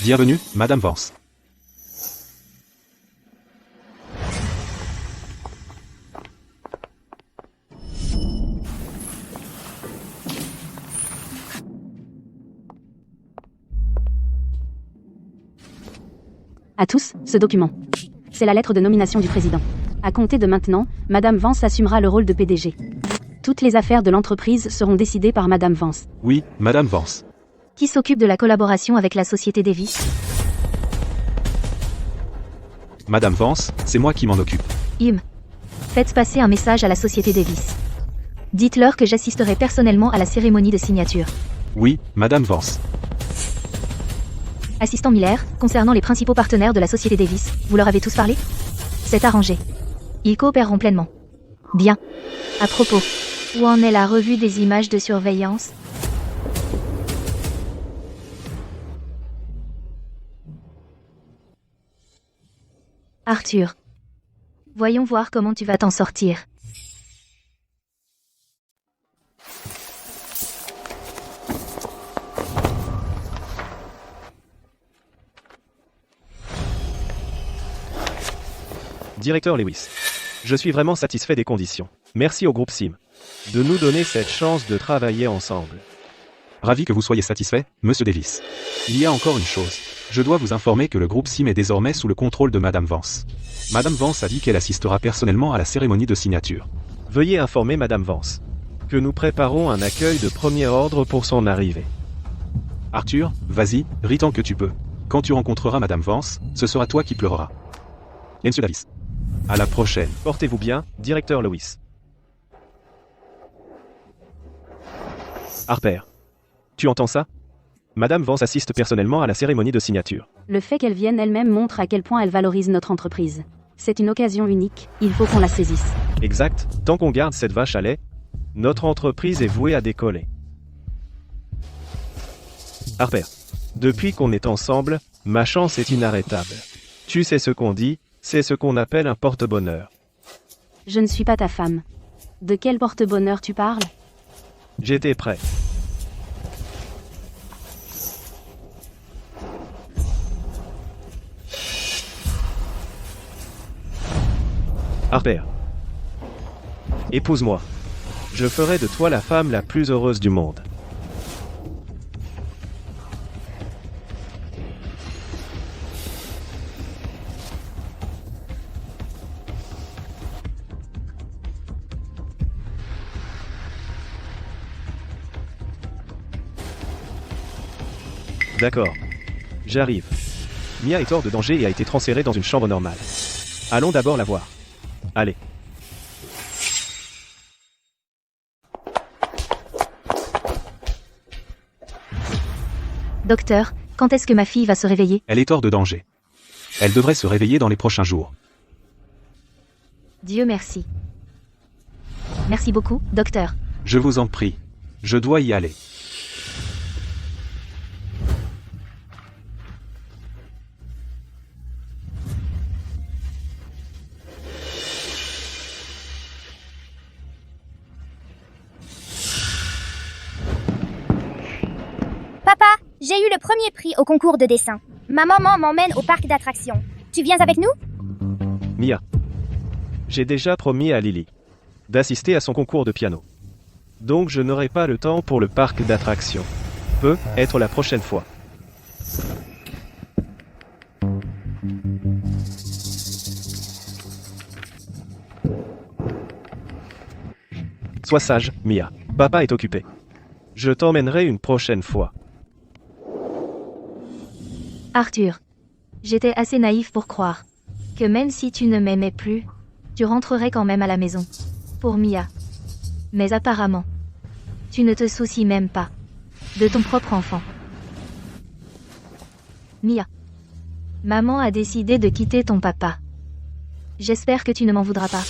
Bienvenue, Madame Vance. À tous, ce document. C'est la lettre de nomination du président. À compter de maintenant, Madame Vance assumera le rôle de PDG. Toutes les affaires de l'entreprise seront décidées par Madame Vance. Oui, Madame Vance. Qui s'occupe de la collaboration avec la société Davis? Madame Vance, c'est moi qui m'en occupe. Faites passer un message à la société Davis. Dites-leur que j'assisterai personnellement à la cérémonie de signature. Oui, Madame Vance. Assistant Miller, concernant les principaux partenaires de la société Davis, vous leur avez tous parlé? C'est arrangé. Ils coopéreront pleinement. Bien. À propos, où en est la revue des images de surveillance? Arthur. Voyons voir comment tu vas t'en sortir. Directeur Lewis. Je suis vraiment satisfait des conditions. Merci au groupe SIM de nous donner cette chance de travailler ensemble. Ravi que vous soyez satisfait, Monsieur Davis. Il y a encore une chose. Je dois vous informer que le groupe SIM est désormais sous le contrôle de Madame Vance. Madame Vance a dit qu'elle assistera personnellement à la cérémonie de signature. Veuillez informer Madame Vance que nous préparons un accueil de premier ordre pour son arrivée. Arthur, vas-y, ris tant que tu peux. Quand tu rencontreras Madame Vance, ce sera toi qui pleureras. Et Monsieur Davis. À la prochaine. Portez-vous bien, directeur Lewis. Harper. Tu entends ça? Madame Vance assiste personnellement à la cérémonie de signature. Le fait qu'elle vienne elle-même montre à quel point elle valorise notre entreprise. C'est une occasion unique, il faut qu'on la saisisse. Exact, tant qu'on garde cette vache à lait, notre entreprise est vouée à décoller. Harper. Depuis qu'on est ensemble, ma chance est inarrêtable. Tu sais ce qu'on dit, c'est ce qu'on appelle un porte-bonheur. Je ne suis pas ta femme. De quel porte-bonheur tu parles? J'étais prêt. Harper. Épouse-moi. Je ferai de toi la femme la plus heureuse du monde. D'accord. J'arrive. Mia est hors de danger et a été transférée dans une chambre normale. Allons d'abord la voir. Allez. Docteur, quand est-ce que ma fille va se réveiller? Elle est hors de danger. Elle devrait se réveiller dans les prochains jours. Dieu merci. Merci beaucoup, docteur. Je vous en prie. Je dois y aller. Papa, j'ai eu le premier prix au concours de dessin. Ma maman m'emmène au parc d'attractions. Tu viens avec nous? Mia. J'ai déjà promis à Lily d'assister à son concours de piano. Donc je n'aurai pas le temps pour le parc d'attractions. Peut être la prochaine fois. Sois sage, Mia. Papa est occupé. Je t'emmènerai une prochaine fois. Arthur. J'étais assez naïf pour croire que même si tu ne m'aimais plus, tu rentrerais quand même à la maison. Pour Mia. Mais apparemment, tu ne te soucies même pas de ton propre enfant. Mia. Maman a décidé de quitter ton papa. J'espère que tu ne m'en voudras pas.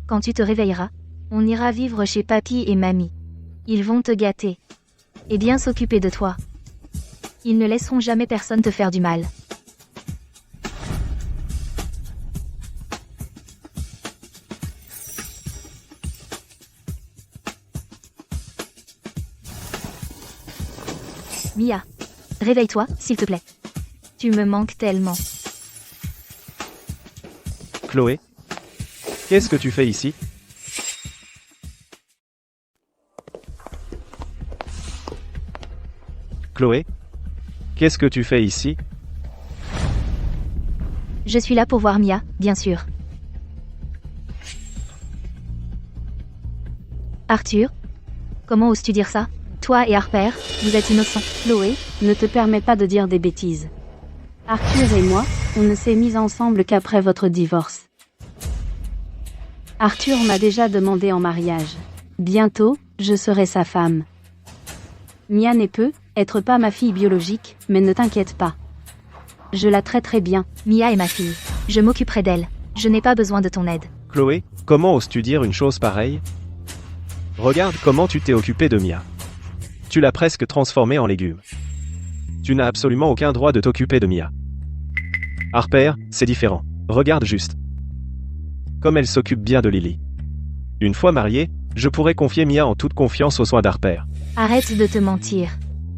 Quand tu te réveilleras, on ira vivre chez papy et mamie. Ils vont te gâter et bien s'occuper de toi. Ils ne laisseront jamais personne te faire du mal. Mia. Réveille-toi, s'il te plaît. Tu me manques tellement. Chloé? Qu'est-ce que tu fais ici? Chloé? Qu'est-ce que tu fais ici? Je suis là pour voir Mia, bien sûr. Arthur? Comment oses-tu dire ça? Toi et Harper, vous êtes innocents. Chloé, ne te permets pas de dire des bêtises. Arthur et moi, on ne s'est mis ensemble qu'après votre divorce. Arthur m'a déjà demandé en mariage. Bientôt, je serai sa femme. Mia ne peut être pas ma fille biologique, mais ne t'inquiète pas. Je la traiterai bien. Mia est ma fille. Je m'occuperai d'elle. Je n'ai pas besoin de ton aide. Chloé, comment oses-tu dire une chose pareille? Regarde comment tu t'es occupé de Mia. Tu l'as presque transformée en légume. Tu n'as absolument aucun droit de t'occuper de Mia. Harper, c'est différent. Regarde juste. Comme elle s'occupe bien de Lily. Une fois mariée, je pourrais confier Mia en toute confiance aux soins d'Harper. Arrête de te mentir.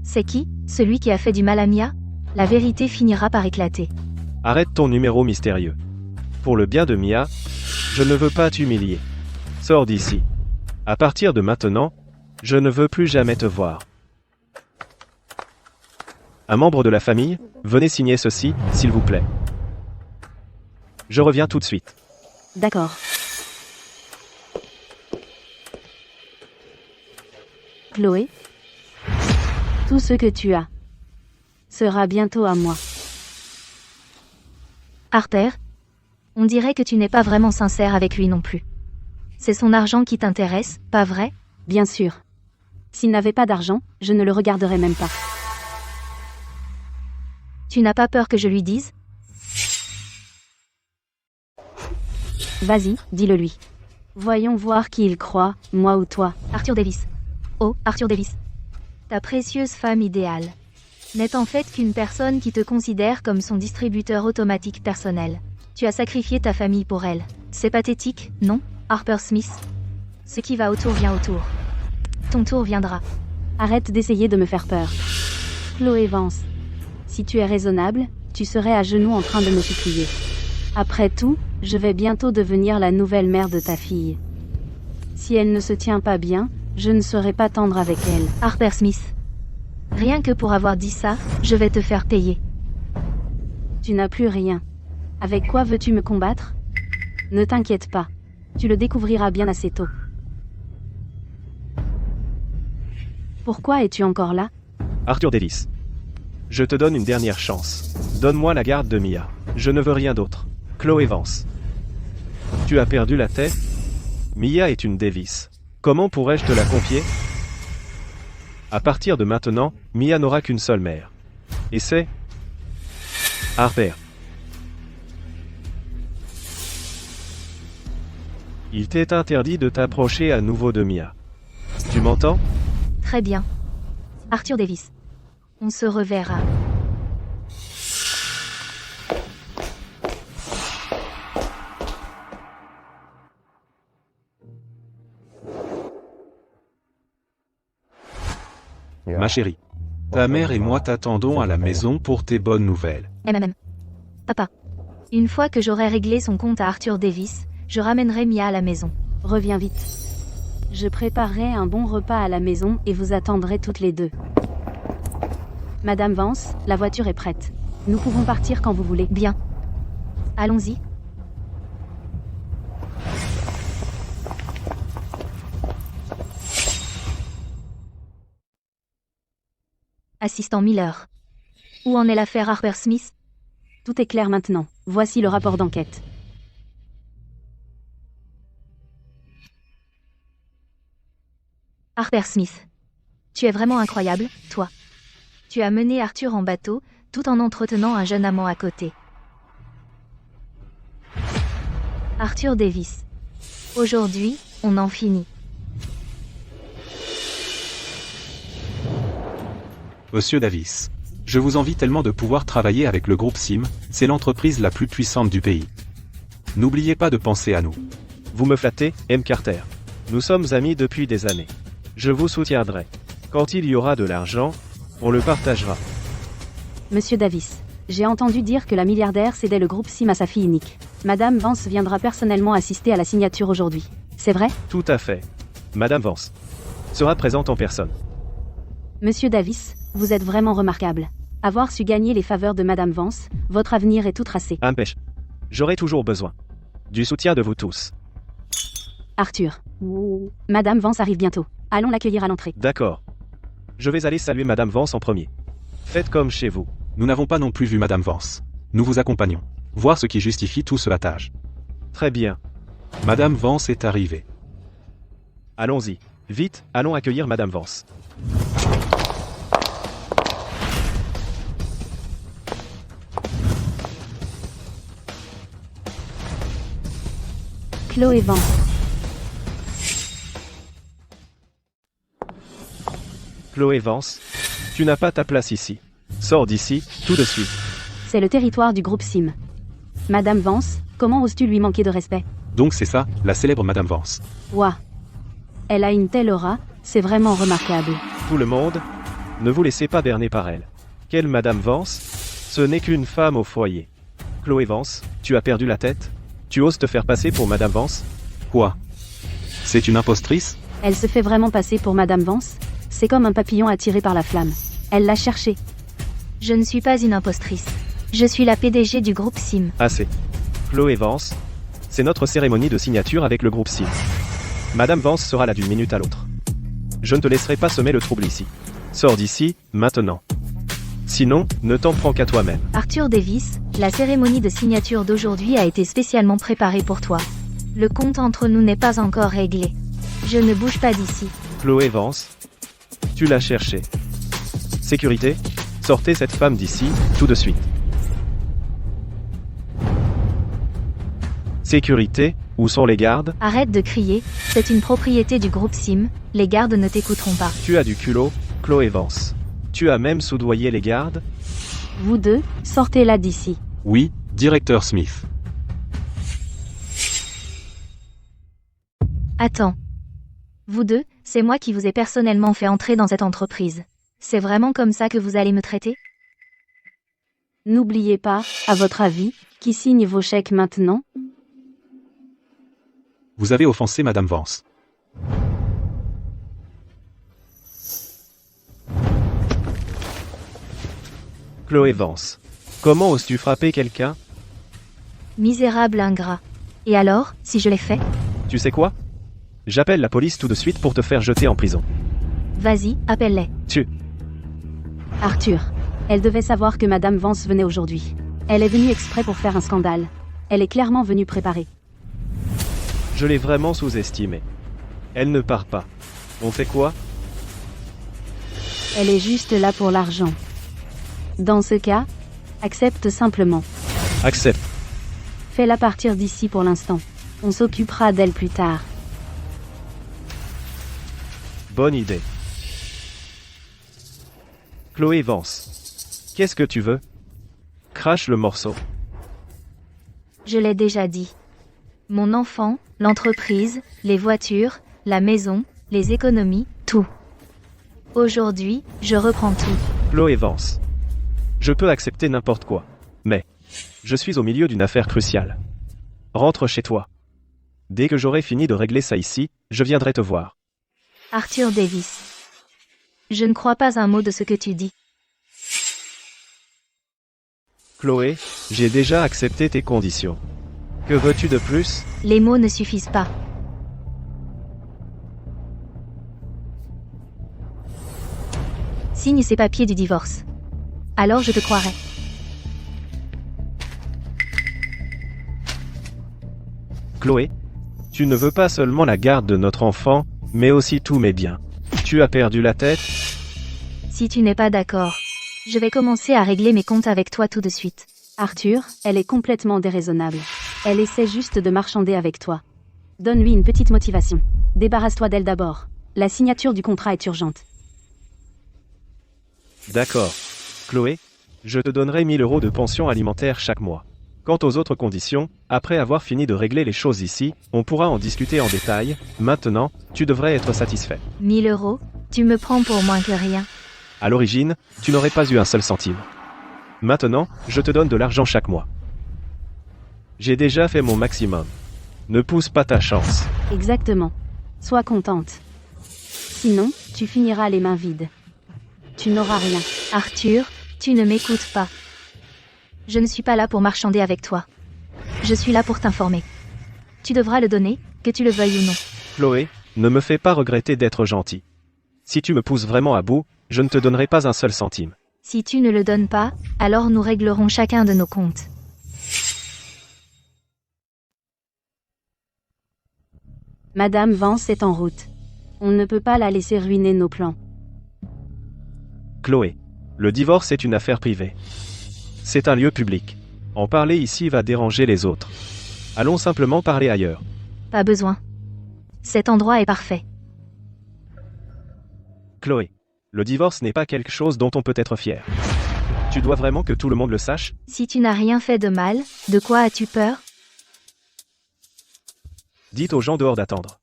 C'est qui, celui qui a fait du mal à Mia? La vérité finira par éclater. Arrête ton numéro mystérieux. Pour le bien de Mia, je ne veux pas t'humilier. Sors d'ici. À partir de maintenant, je ne veux plus jamais te voir. Un membre de la famille, venez signer ceci, s'il vous plaît. Je reviens tout de suite. D'accord. Chloé, tout ce que tu as sera bientôt à moi. Harper? On dirait que tu n'es pas vraiment sincère avec lui non plus. C'est son argent qui t'intéresse, pas vrai? Bien sûr. S'il n'avait pas d'argent, je ne le regarderais même pas. Tu n'as pas peur que je lui dise? Vas-y, dis-le lui. Voyons voir qui il croit, moi ou toi. Arthur Davis. Oh, Arthur Davis. Ta précieuse femme idéale n'est en fait qu'une personne qui te considère comme son distributeur automatique personnel. Tu as sacrifié ta famille pour elle. C'est pathétique, non, Harper Smith? Ce qui va autour vient autour. Ton tour viendra. Arrête d'essayer de me faire peur. Chloé Vance. Si tu es raisonnable, tu serais à genoux en train de me supplier. Après tout, je vais bientôt devenir la nouvelle mère de ta fille. Si elle ne se tient pas bien, je ne serai pas tendre avec elle. Harper Smith. Rien que pour avoir dit ça, je vais te faire payer. Tu n'as plus rien. Avec quoi veux-tu me combattre? Ne t'inquiète pas. Tu le découvriras bien assez tôt. Pourquoi es-tu encore là? Arthur Davis. Je te donne une dernière chance. Donne-moi la garde de Mia. Je ne veux rien d'autre. Chloé Vance. Tu as perdu la tête? Mia est une Davis. Comment pourrais-je te la confier? À partir de maintenant, Mia n'aura qu'une seule mère. Et c'est... Harper. Il t'est interdit de t'approcher à nouveau de Mia. Tu m'entends? Très bien. Arthur Davis. On se reverra. Ma chérie. Ta mère et moi t'attendons à la maison pour tes bonnes nouvelles. Papa. Une fois que j'aurai réglé son compte à Arthur Davis, je ramènerai Mia à la maison. Reviens vite. Je préparerai un bon repas à la maison et vous attendrez toutes les deux. Madame Vance, la voiture est prête. Nous pouvons partir quand vous voulez. Bien. Allons-y. Assistant Miller. Où en est l'affaire Harper Smith? Tout est clair maintenant. Voici le rapport d'enquête. Harper Smith. Tu es vraiment incroyable, toi. Tu as mené Arthur en bateau, tout en entretenant un jeune amant à côté. Arthur Davis. Aujourd'hui, on en finit. Monsieur Davis. Je vous envie tellement de pouvoir travailler avec le groupe SIM, c'est l'entreprise la plus puissante du pays. N'oubliez pas de penser à nous. Vous me flattez, M. Carter. Nous sommes amis depuis des années. Je vous soutiendrai. Quand il y aura de l'argent, on le partagera. Monsieur Davis, j'ai entendu dire que la milliardaire cédait le groupe SIM à sa fille unique. Madame Vance viendra personnellement assister à la signature aujourd'hui. C'est vrai? Tout à fait. Madame Vance sera présente en personne. Monsieur Davis, vous êtes vraiment remarquable. Avoir su gagner les faveurs de Madame Vance, votre avenir est tout tracé. Empêche. J'aurai toujours besoin du soutien de vous tous. Arthur. Madame Vance arrive bientôt. Allons l'accueillir à l'entrée. D'accord. Je vais aller saluer Madame Vance en premier. Faites comme chez vous. Nous n'avons pas non plus vu Madame Vance. Nous vous accompagnons. Voir ce qui justifie tout ce battage. Très bien. Madame Vance est arrivée. Allons-y. Vite, allons accueillir Madame Vance. Chloé Vance. Chloé Vance, tu n'as pas ta place ici. Sors d'ici, tout de suite. C'est le territoire du groupe SIM. Madame Vance, comment oses-tu lui manquer de respect? Donc c'est ça, la célèbre Madame Vance. Ouah. Elle a une telle aura, c'est vraiment remarquable. Tout le monde, ne vous laissez pas berner par elle. Quelle Madame Vance? Ce n'est qu'une femme au foyer. Chloé Vance, tu as perdu la tête? Tu oses te faire passer pour Madame Vance? Quoi? C'est une impostrice? Elle se fait vraiment passer pour Madame Vance? C'est comme un papillon attiré par la flamme. Elle l'a cherché. Je ne suis pas une impostrice. Je suis la PDG du groupe SIM. Assez. Chloé Vance, c'est notre cérémonie de signature avec le groupe SIM. Madame Vance sera là d'une minute à l'autre. Je ne te laisserai pas semer le trouble ici. Sors d'ici, maintenant. Sinon, ne t'en prends qu'à toi-même. Arthur Davis, la cérémonie de signature d'aujourd'hui a été spécialement préparée pour toi. Le compte entre nous n'est pas encore réglé. Je ne bouge pas d'ici. Chloé Vance, tu l'as cherché. Sécurité, sortez cette femme d'ici, tout de suite. Sécurité, où sont les gardes? Arrête de crier, c'est une propriété du groupe SIM, les gardes ne t'écouteront pas. Tu as du culot, Chloé Vance. Tu as même soudoyé les gardes? Vous deux, sortez-la d'ici. Oui, directeur Smith. Attends. Vous deux, c'est moi qui vous ai personnellement fait entrer dans cette entreprise. C'est vraiment comme ça que vous allez me traiter? N'oubliez pas, à votre avis, qui signe vos chèques maintenant? Vous avez offensé Madame Vance. Chloé Vance. Comment oses-tu frapper quelqu'un? Misérable ingrat. Et alors, si je l'ai fait? Tu sais quoi? J'appelle la police tout de suite pour te faire jeter en prison. Vas-y, appelle-les. Arthur. Elle devait savoir que Madame Vance venait aujourd'hui. Elle est venue exprès pour faire un scandale. Elle est clairement venue préparer. Je l'ai vraiment sous-estimée. Elle ne part pas. On fait quoi? Elle est juste là pour l'argent. Dans ce cas, accepte simplement. Accepte. Fais-la partir d'ici pour l'instant. On s'occupera d'elle plus tard. Bonne idée. Chloé Vance. Qu'est-ce que tu veux? Crache le morceau. Je l'ai déjà dit. Mon enfant, l'entreprise, les voitures, la maison, les économies, tout. Aujourd'hui, je reprends tout. Chloé Vance. Je peux accepter n'importe quoi. Mais, je suis au milieu d'une affaire cruciale. Rentre chez toi. Dès que j'aurai fini de régler ça ici, je viendrai te voir. Arthur Davis. Je ne crois pas un mot de ce que tu dis. Chloé, j'ai déjà accepté tes conditions. Que veux-tu de plus? Les mots ne suffisent pas. Signe ces papiers du divorce. Alors je te croirai. Chloé, tu ne veux pas seulement la garde de notre enfant, mais aussi tous mes biens. Tu as perdu la tête? Si tu n'es pas d'accord, je vais commencer à régler mes comptes avec toi tout de suite. Arthur, elle est complètement déraisonnable. Elle essaie juste de marchander avec toi. Donne-lui une petite motivation. Débarrasse-toi d'elle d'abord. La signature du contrat est urgente. D'accord. Chloé, je te donnerai 1 000 € de pension alimentaire chaque mois. Quant aux autres conditions, après avoir fini de régler les choses ici, on pourra en discuter en détail. Maintenant, tu devrais être satisfait. 1 000 €? Tu me prends pour moins que rien. À l'origine, tu n'aurais pas eu un seul centime. Maintenant, je te donne de l'argent chaque mois. J'ai déjà fait mon maximum. Ne pousse pas ta chance. Exactement. Sois contente. Sinon, tu finiras les mains vides. Tu n'auras rien. Arthur, tu ne m'écoutes pas. Je ne suis pas là pour marchander avec toi. Je suis là pour t'informer. Tu devras le donner, que tu le veuilles ou non. Chloé, ne me fais pas regretter d'être gentil. Si tu me pousses vraiment à bout, je ne te donnerai pas un seul centime. Si tu ne le donnes pas, alors nous réglerons chacun de nos comptes. Madame Vance est en route. On ne peut pas la laisser ruiner nos plans. Chloé, le divorce est une affaire privée. C'est un lieu public. En parler ici va déranger les autres. Allons simplement parler ailleurs. Pas besoin. Cet endroit est parfait. Chloé, le divorce n'est pas quelque chose dont on peut être fier. Tu dois vraiment que tout le monde le sache? Si tu n'as rien fait de mal, de quoi as-tu peur? Dites aux gens dehors d'attendre.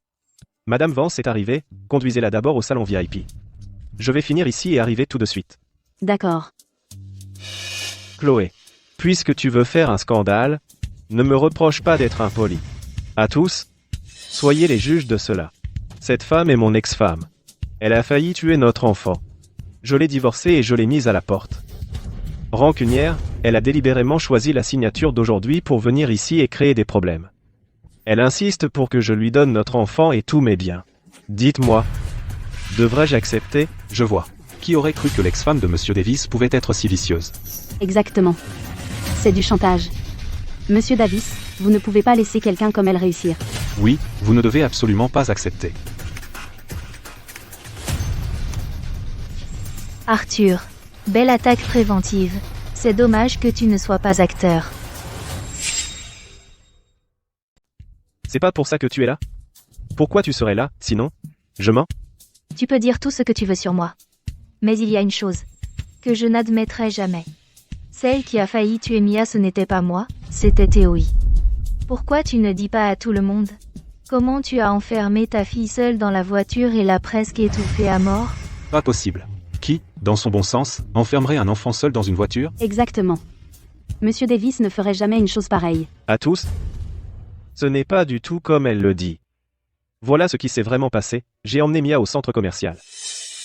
Madame Vance est arrivée, conduisez-la d'abord au salon VIP. Je vais finir ici et arriver tout de suite. D'accord. Chloé, puisque tu veux faire un scandale, ne me reproche pas d'être impoli. À tous, soyez les juges de cela. Cette femme est mon ex-femme. Elle a failli tuer notre enfant. Je l'ai divorcée et je l'ai mise à la porte. Rancunière, elle a délibérément choisi la signature d'aujourd'hui pour venir ici et créer des problèmes. Elle insiste pour que je lui donne notre enfant et tous mes biens. Dites-moi, devrais-je accepter? Je vois. Qui aurait cru que l'ex-femme de Monsieur Davis pouvait être si vicieuse? Exactement. C'est du chantage. Monsieur Davis, vous ne pouvez pas laisser quelqu'un comme elle réussir. Oui, vous ne devez absolument pas accepter. Arthur, belle attaque préventive. C'est dommage que tu ne sois pas acteur. C'est pas pour ça que tu es là? Pourquoi tu serais là, sinon? Je mens? Tu peux dire tout ce que tu veux sur moi. Mais il y a une chose que je n'admettrai jamais. Celle qui a failli tuer Mia, ce n'était pas moi, c'était Théoï. Pourquoi tu ne dis pas à tout le monde? Comment tu as enfermé ta fille seule dans la voiture et l'as presque étouffée à mort? Pas possible. Qui, dans son bon sens, enfermerait un enfant seul dans une voiture? Exactement. Monsieur Davis ne ferait jamais une chose pareille. À tous? Ce n'est pas du tout comme elle le dit. Voilà ce qui s'est vraiment passé, j'ai emmené Mia au centre commercial.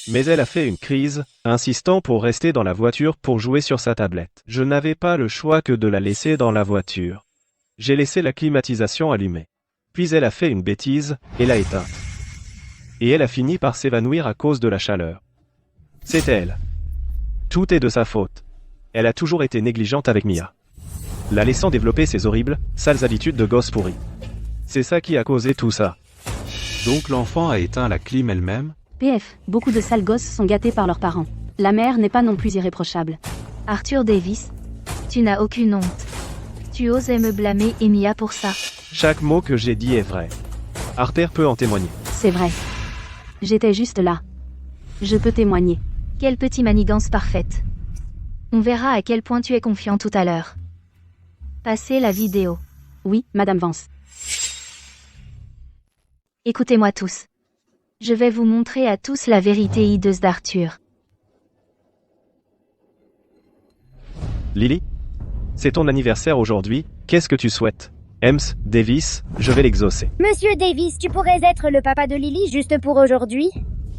Mais elle a fait une crise, insistant pour rester dans la voiture pour jouer sur sa tablette. Je n'avais pas le choix que de la laisser dans la voiture. J'ai laissé la climatisation allumée. Puis elle a fait une bêtise, et l'a éteinte. Et elle a fini par s'évanouir à cause de la chaleur. C'est elle. Tout est de sa faute. Elle a toujours été négligente avec Mia, la laissant développer ses horribles, sales habitudes de gosse pourri. C'est ça qui a causé tout ça. Donc l'enfant a éteint la clim elle-même? PF, beaucoup de sales gosses sont gâtés par leurs parents. La mère n'est pas non plus irréprochable. Arthur Davis, tu n'as aucune honte. Tu osais me blâmer et Mia pour ça. Chaque mot que j'ai dit est vrai. Arthur peut en témoigner. C'est vrai. J'étais juste là. Je peux témoigner. Quelle petite manigance parfaite. On verra à quel point tu es confiant tout à l'heure. Passez la vidéo. Oui, Madame Vance. Écoutez-moi tous. Je vais vous montrer à tous la vérité hideuse d'Arthur. Lily? C'est ton anniversaire aujourd'hui, qu'est-ce que tu souhaites? Ems, Davis, je vais l'exaucer. Monsieur Davis, tu pourrais être le papa de Lily juste pour aujourd'hui?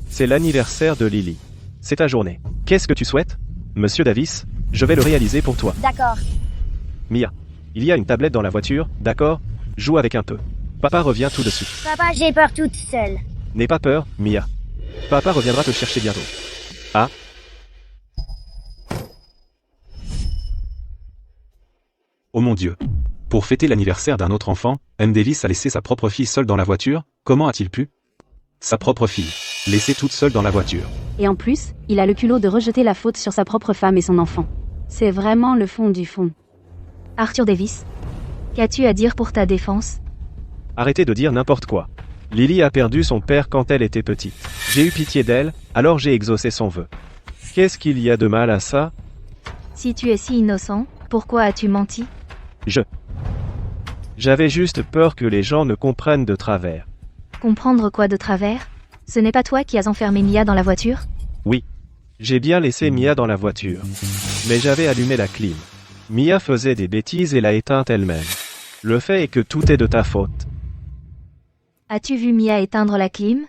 C'est l'anniversaire de Lily. C'est ta journée. Qu'est-ce que tu souhaites? Monsieur Davis, je vais le réaliser pour toi. D'accord. Mia, il y a une tablette dans la voiture, d'accord? Joue avec un peu. Papa revient tout de suite. Papa, j'ai peur toute seule. N'aie pas peur, Mia. Papa reviendra te chercher bientôt. Ah? Oh mon Dieu. Pour fêter l'anniversaire d'un autre enfant, M. Davis a laissé sa propre fille seule dans la voiture? Comment a-t-il pu? Sa propre fille. Laissée toute seule dans la voiture. Et en plus, il a le culot de rejeter la faute sur sa propre femme et son enfant. C'est vraiment le fond du fond. Arthur Davis, qu'as-tu à dire pour ta défense? Arrêtez de dire n'importe quoi. Lily a perdu son père quand elle était petite. J'ai eu pitié d'elle, alors j'ai exaucé son vœu. Qu'est-ce qu'il y a de mal à ça? Si tu es si innocent, pourquoi as-tu menti? J'avais juste peur que les gens ne comprennent de travers. Comprendre quoi de travers? Ce n'est pas toi qui as enfermé Mia dans la voiture? Oui. J'ai bien laissé Mia dans la voiture. Mais j'avais allumé la clim. Mia faisait des bêtises et l'a éteinte elle-même. Le fait est que tout est de ta faute. As-tu vu Mia éteindre la clim?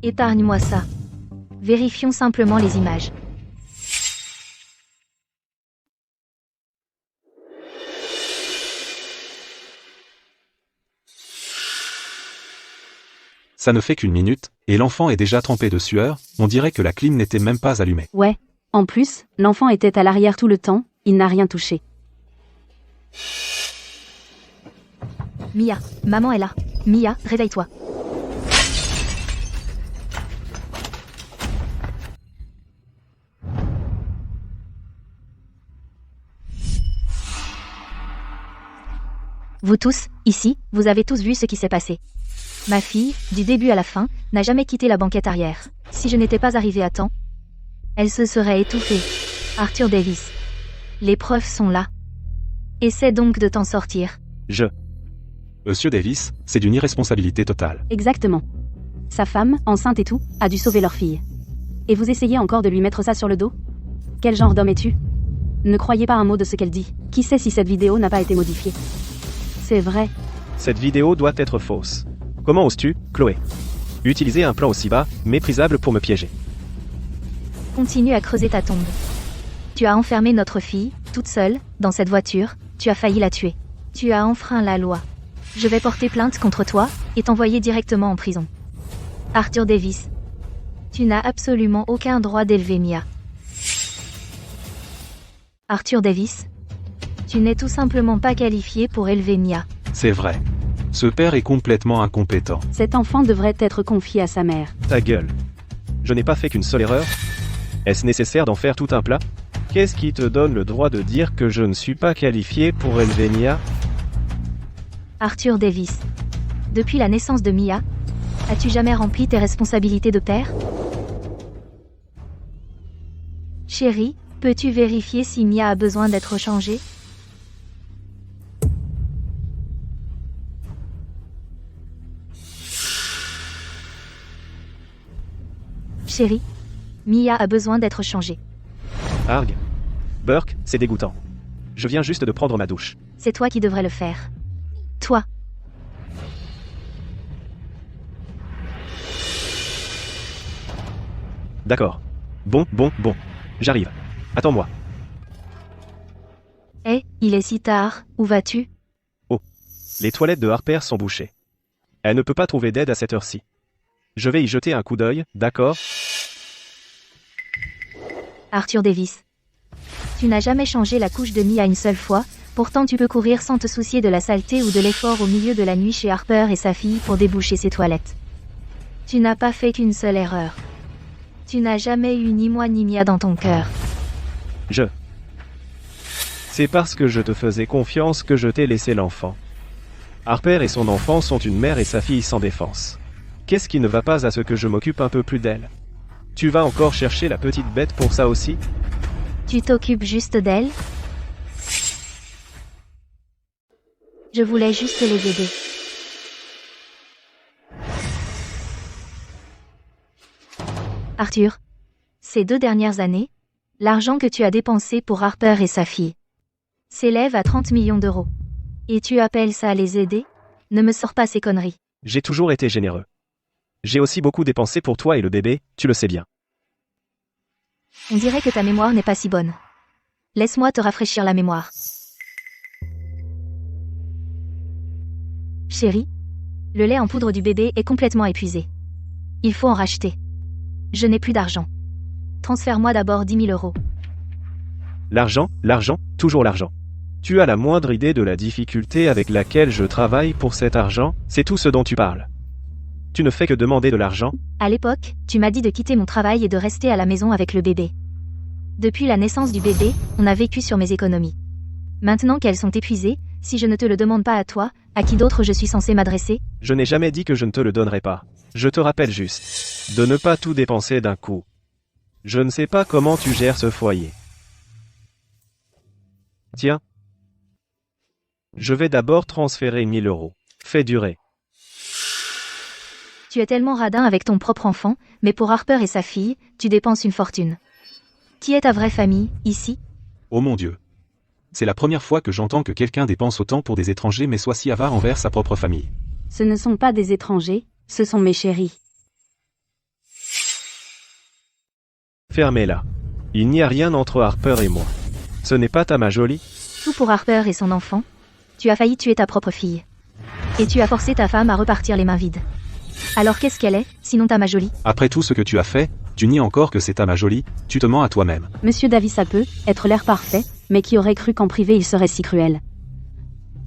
Épargne-moi ça. Vérifions simplement les images. Ça ne fait qu'une minute, et l'enfant est déjà trempé de sueur, on dirait que la clim n'était même pas allumée. Ouais. En plus, l'enfant était à l'arrière tout le temps, il n'a rien touché. Mia, maman est là. Mia, réveille-toi. Vous tous, ici, vous avez tous vu ce qui s'est passé. Ma fille, du début à la fin, n'a jamais quitté la banquette arrière. Si je n'étais pas arrivée à temps, elle se serait étouffée. Arthur Davis. Les preuves sont là. Essaie donc de t'en sortir. Monsieur Davis, c'est d'une irresponsabilité totale. Exactement. Sa femme, enceinte et tout, a dû sauver leur fille. Et vous essayez encore de lui mettre ça sur le dos? Quel genre d'homme es-tu? Ne croyez pas un mot de ce qu'elle dit. Qui sait si cette vidéo n'a pas été modifiée? C'est vrai. Cette vidéo doit être fausse. Comment oses-tu, Chloé? Utiliser un plan aussi bas, méprisable pour me piéger. Continue à creuser ta tombe. Tu as enfermé notre fille, toute seule, dans cette voiture, tu as failli la tuer. Tu as enfreint la loi. Je vais porter plainte contre toi, et t'envoyer directement en prison. Arthur Davis. Tu n'as absolument aucun droit d'élever Mia. Arthur Davis. Tu n'es tout simplement pas qualifié pour élever Mia. C'est vrai. Ce père est complètement incompétent. Cet enfant devrait être confié à sa mère. Ta gueule. Je n'ai pas fait qu'une seule erreur. Est-ce nécessaire d'en faire tout un plat? Qu'est-ce qui te donne le droit de dire que je ne suis pas qualifié pour élever Mia? Arthur Davis. Depuis la naissance de Mia, as-tu jamais rempli tes responsabilités de père? Chérie, peux-tu vérifier si Mia a besoin d'être changée? Chérie, Mia a besoin d'être changée. Arg. Burke, c'est dégoûtant. Je viens juste de prendre ma douche. C'est toi qui devrais le faire. Toi. D'accord. Bon. J'arrive. Attends-moi. Hé, il est si tard, où vas-tu? Les toilettes de Harper sont bouchées. Elle ne peut pas trouver d'aide à cette heure-ci. Je vais y jeter un coup d'œil, d'accord? Arthur Davis. Tu n'as jamais changé la couche de Mia une seule fois, pourtant tu peux courir sans te soucier de la saleté ou de l'effort au milieu de la nuit chez Harper et sa fille pour déboucher ses toilettes. Tu n'as pas fait qu'une seule erreur. Tu n'as jamais eu ni moi ni Mia dans ton cœur. C'est parce que je te faisais confiance que je t'ai laissé l'enfant. Harper et son enfant sont une mère et sa fille sans défense. Qu'est-ce qui ne va pas à ce que je m'occupe un peu plus d'elle? Tu vas encore chercher la petite bête pour ça aussi? Tu t'occupes juste d'elle? Je voulais juste les aider. Arthur, ces 2 dernières années, l'argent que tu as dépensé pour Harper et sa fille s'élève à 30 millions d'euros. Et tu appelles ça les aider? Ne me sors pas ces conneries. J'ai toujours été généreux. J'ai aussi beaucoup dépensé pour toi et le bébé, tu le sais bien. On dirait que ta mémoire n'est pas si bonne. Laisse-moi te rafraîchir la mémoire. Chérie, le lait en poudre du bébé est complètement épuisé. Il faut en racheter. Je n'ai plus d'argent. Transfère-moi d'abord 10 000 euros. L'argent, toujours l'argent. Tu as la moindre idée de la difficulté avec laquelle je travaille pour cet argent? C'est tout ce dont tu parles. Tu ne fais que demander de l'argent? À l'époque, tu m'as dit de quitter mon travail et de rester à la maison avec le bébé. Depuis la naissance du bébé, on a vécu sur mes économies. Maintenant qu'elles sont épuisées, si je ne te le demande pas à toi, à qui d'autre je suis censé m'adresser? Je n'ai jamais dit que je ne te le donnerai pas. Je te rappelle juste de ne pas tout dépenser d'un coup. Je ne sais pas comment tu gères ce foyer. Tiens. Je vais d'abord transférer 1000 euros. Fais durer. Tu es tellement radin avec ton propre enfant, mais pour Harper et sa fille, tu dépenses une fortune. Qui est ta vraie famille, ici? Oh mon Dieu. C'est la première fois que j'entends que quelqu'un dépense autant pour des étrangers mais soit si avare envers sa propre famille. Ce ne sont pas des étrangers, ce sont mes chéris. Fermez-la. Il n'y a rien entre Harper et moi. Ce n'est pas ta ma jolie? Tout pour Harper et son enfant. Tu as failli tuer ta propre fille. Et tu as forcé ta femme à repartir les mains vides. Alors qu'est-ce qu'elle est, sinon ta ma jolie? Après tout ce que tu as fait, tu nies encore que c'est ta ma jolie, tu te mens à toi-même. Monsieur Davis a peut être l'air parfait, mais qui aurait cru qu'en privé il serait si cruel.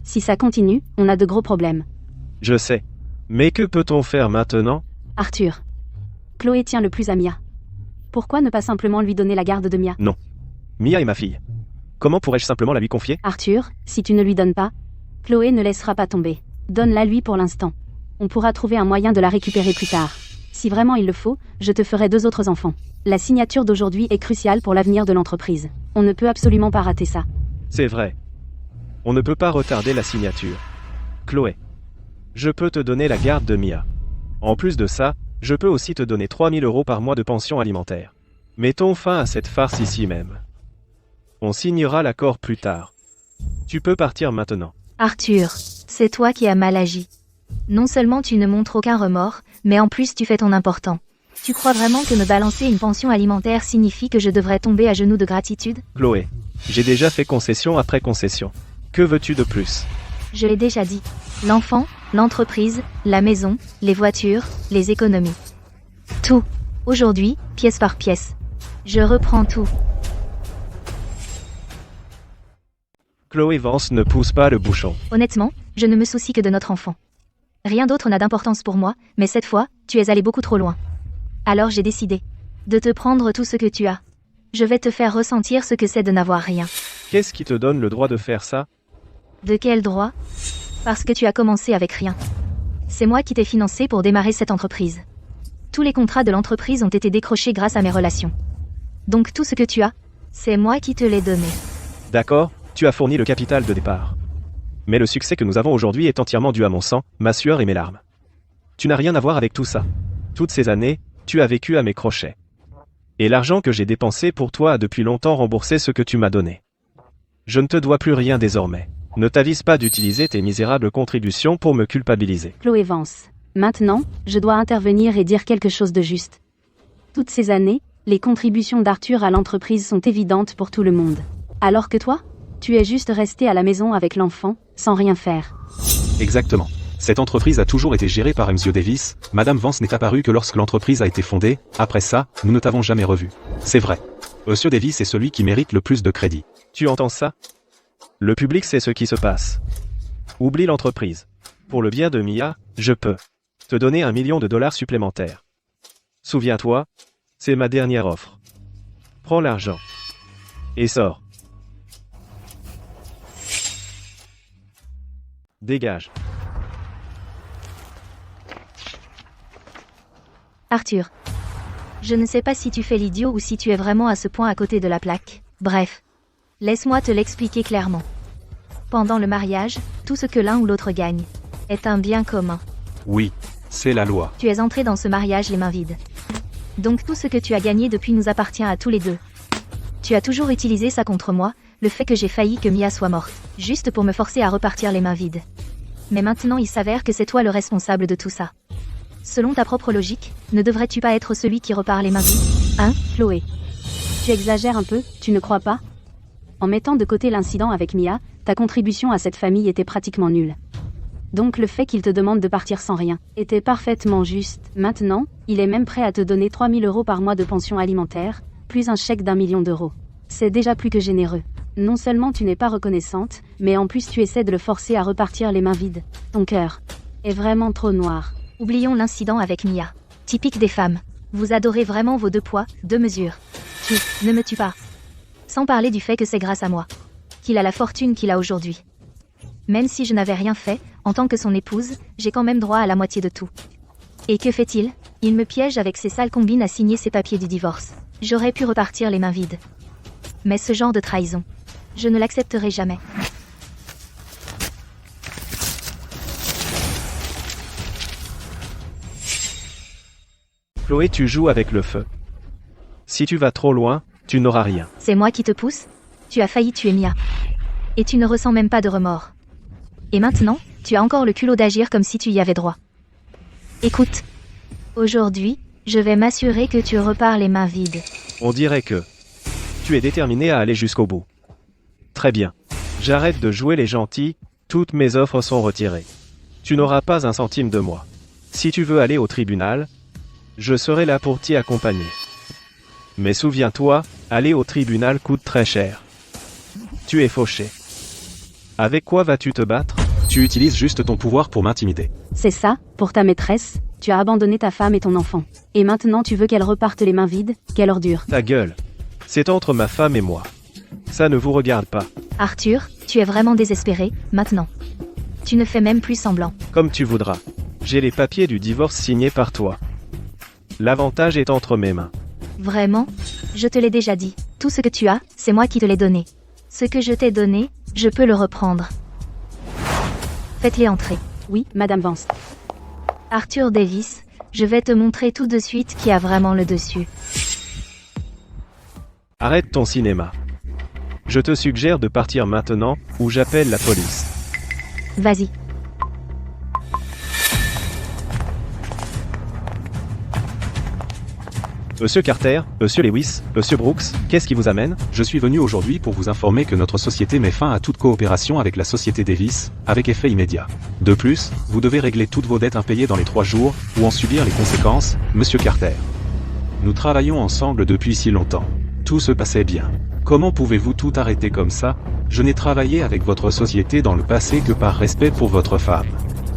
Si ça continue, on a de gros problèmes. Je sais. Mais que peut-on faire maintenant? Arthur. Chloé tient le plus à Mia. Pourquoi ne pas simplement lui donner la garde de Mia? Mia est ma fille. Comment pourrais-je simplement la lui confier? Arthur, si tu ne lui donnes pas, Chloé ne laissera pas tomber. Donne-la lui pour l'instant. On pourra trouver un moyen de la récupérer plus tard. Si vraiment il le faut, je te ferai 2 autres enfants. La signature d'aujourd'hui est cruciale pour l'avenir de l'entreprise. On ne peut absolument pas rater ça. C'est vrai. On ne peut pas retarder la signature. Chloé. Je peux te donner la garde de Mia. En plus de ça, je peux aussi te donner 3000 € par mois de pension alimentaire. Mettons fin à cette farce ici même. On signera l'accord plus tard. Tu peux partir maintenant. Arthur, c'est toi qui as mal agi. Non seulement tu ne montres aucun remords, mais en plus tu fais ton important. Tu crois vraiment que me balancer une pension alimentaire signifie que je devrais tomber à genoux de gratitude? Chloé. J'ai déjà fait concession après concession. Que veux-tu de plus? Je l'ai déjà dit. L'enfant, l'entreprise, la maison, les voitures, les économies. Tout. Aujourd'hui, pièce par pièce. Je reprends tout. Chloé Vance ne pousse pas le bouchon. Honnêtement, je ne me soucie que de notre enfant. Rien d'autre n'a d'importance pour moi, mais cette fois, tu es allé beaucoup trop loin. Alors j'ai décidé de te prendre tout ce que tu as. Je vais te faire ressentir ce que c'est de n'avoir rien. Qu'est-ce qui te donne le droit de faire ça? De quel droit? Parce que tu as commencé avec rien. C'est moi qui t'ai financé pour démarrer cette entreprise. Tous les contrats de l'entreprise ont été décrochés grâce à mes relations. Donc tout ce que tu as, c'est moi qui te l'ai donné. D'accord, tu as fourni le capital de départ. Mais le succès que nous avons aujourd'hui est entièrement dû à mon sang, ma sueur et mes larmes. Tu n'as rien à voir avec tout ça. Toutes ces années, tu as vécu à mes crochets. Et l'argent que j'ai dépensé pour toi a depuis longtemps remboursé ce que tu m'as donné. Je ne te dois plus rien désormais. Ne t'avise pas d'utiliser tes misérables contributions pour me culpabiliser. Chloé Vance. Maintenant, je dois intervenir et dire quelque chose de juste. Toutes ces années, les contributions d'Arthur à l'entreprise sont évidentes pour tout le monde. Alors que toi, tu es juste resté à la maison avec l'enfant, sans rien faire. Exactement. Cette entreprise a toujours été gérée par M. Davis, Madame Vance n'est apparue que lorsque l'entreprise a été fondée, après ça, nous ne t'avons jamais revu. C'est vrai. M. Davis est celui qui mérite le plus de crédit. Tu entends ça? Le public sait ce qui se passe. Oublie l'entreprise. Pour le bien de Mia, je peux te donner $1 million supplémentaires. Souviens-toi, c'est ma dernière offre. Prends l'argent. Et sors. Dégage. Arthur. Je ne sais pas si tu fais l'idiot ou si tu es vraiment à ce point à côté de la plaque. Bref. Laisse-moi te l'expliquer clairement. Pendant le mariage, tout ce que l'un ou l'autre gagne est un bien commun. Oui, c'est la loi. Tu es entré dans ce mariage les mains vides. Donc tout ce que tu as gagné depuis nous appartient à tous les deux. Tu as toujours utilisé ça contre moi, le fait que j'ai failli que Mia soit morte, juste pour me forcer à repartir les mains vides. Mais maintenant il s'avère que c'est toi le responsable de tout ça. Selon ta propre logique, ne devrais-tu pas être celui qui repart les mains vides? Hein, Chloé? Tu exagères un peu, tu ne crois pas? En mettant de côté l'incident avec Mia, ta contribution à cette famille était pratiquement nulle. Donc le fait qu'il te demande de partir sans rien était parfaitement juste. Maintenant, il est même prêt à te donner 3000 € par mois de pension alimentaire, plus un chèque d'1 million d'euros. C'est déjà plus que généreux. Non seulement tu n'es pas reconnaissante, mais en plus tu essaies de le forcer à repartir les mains vides. Ton cœur est vraiment trop noir. Oublions l'incident avec Mia. Typique des femmes. Vous adorez vraiment vos 2 poids, 2 mesures. Tu ne me tues pas. Sans parler du fait que c'est grâce à moi qu'il a la fortune qu'il a aujourd'hui. Même si je n'avais rien fait, en tant que son épouse, j'ai quand même droit à la moitié de tout. Et que fait-il? Il me piège avec ses sales combines à signer ses papiers du divorce. J'aurais pu repartir les mains vides. Mais ce genre de trahison, je ne l'accepterai jamais. Chloé, tu joues avec le feu. Si tu vas trop loin, tu n'auras rien. C'est moi qui te pousse? Tu as failli tuer Mia. Et tu ne ressens même pas de remords. Et maintenant, tu as encore le culot d'agir comme si tu y avais droit. Écoute. Aujourd'hui, je vais m'assurer que tu repars les mains vides. On dirait que tu es déterminé à aller jusqu'au bout. Très bien. J'arrête de jouer les gentils, toutes mes offres sont retirées. Tu n'auras pas un centime de moi. Si tu veux aller au tribunal, je serai là pour t'y accompagner. Mais souviens-toi, aller au tribunal coûte très cher. Tu es fauché. Avec quoi vas-tu te battre? Tu utilises juste ton pouvoir pour m'intimider. C'est ça, pour ta maîtresse, tu as abandonné ta femme et ton enfant. Et maintenant tu veux qu'elle reparte les mains vides? Quelle ordure. Ta gueule. C'est entre ma femme et moi. Ça ne vous regarde pas. Arthur, tu es vraiment désespéré, maintenant. Tu ne fais même plus semblant. Comme tu voudras. J'ai les papiers du divorce signés par toi. L'avantage est entre mes mains. Vraiment? Je te l'ai déjà dit. Tout ce que tu as, c'est moi qui te l'ai donné. Ce que je t'ai donné, je peux le reprendre. Faites-les entrer. Oui, Madame Vance. Arthur Davis, je vais te montrer tout de suite qui a vraiment le dessus. Arrête ton cinéma. Je te suggère de partir maintenant, ou j'appelle la police. Vas-y. Monsieur Carter, Monsieur Lewis, Monsieur Brooks, qu'est-ce qui vous amène? Je suis venu aujourd'hui pour vous informer que notre société met fin à toute coopération avec la société Davis, avec effet immédiat. De plus, vous devez régler toutes vos dettes impayées dans les 3 jours, ou en subir les conséquences, Monsieur Carter. Nous travaillons ensemble depuis si longtemps. Tout se passait bien. Comment pouvez-vous tout arrêter comme ça? Je n'ai travaillé avec votre société dans le passé que par respect pour votre femme.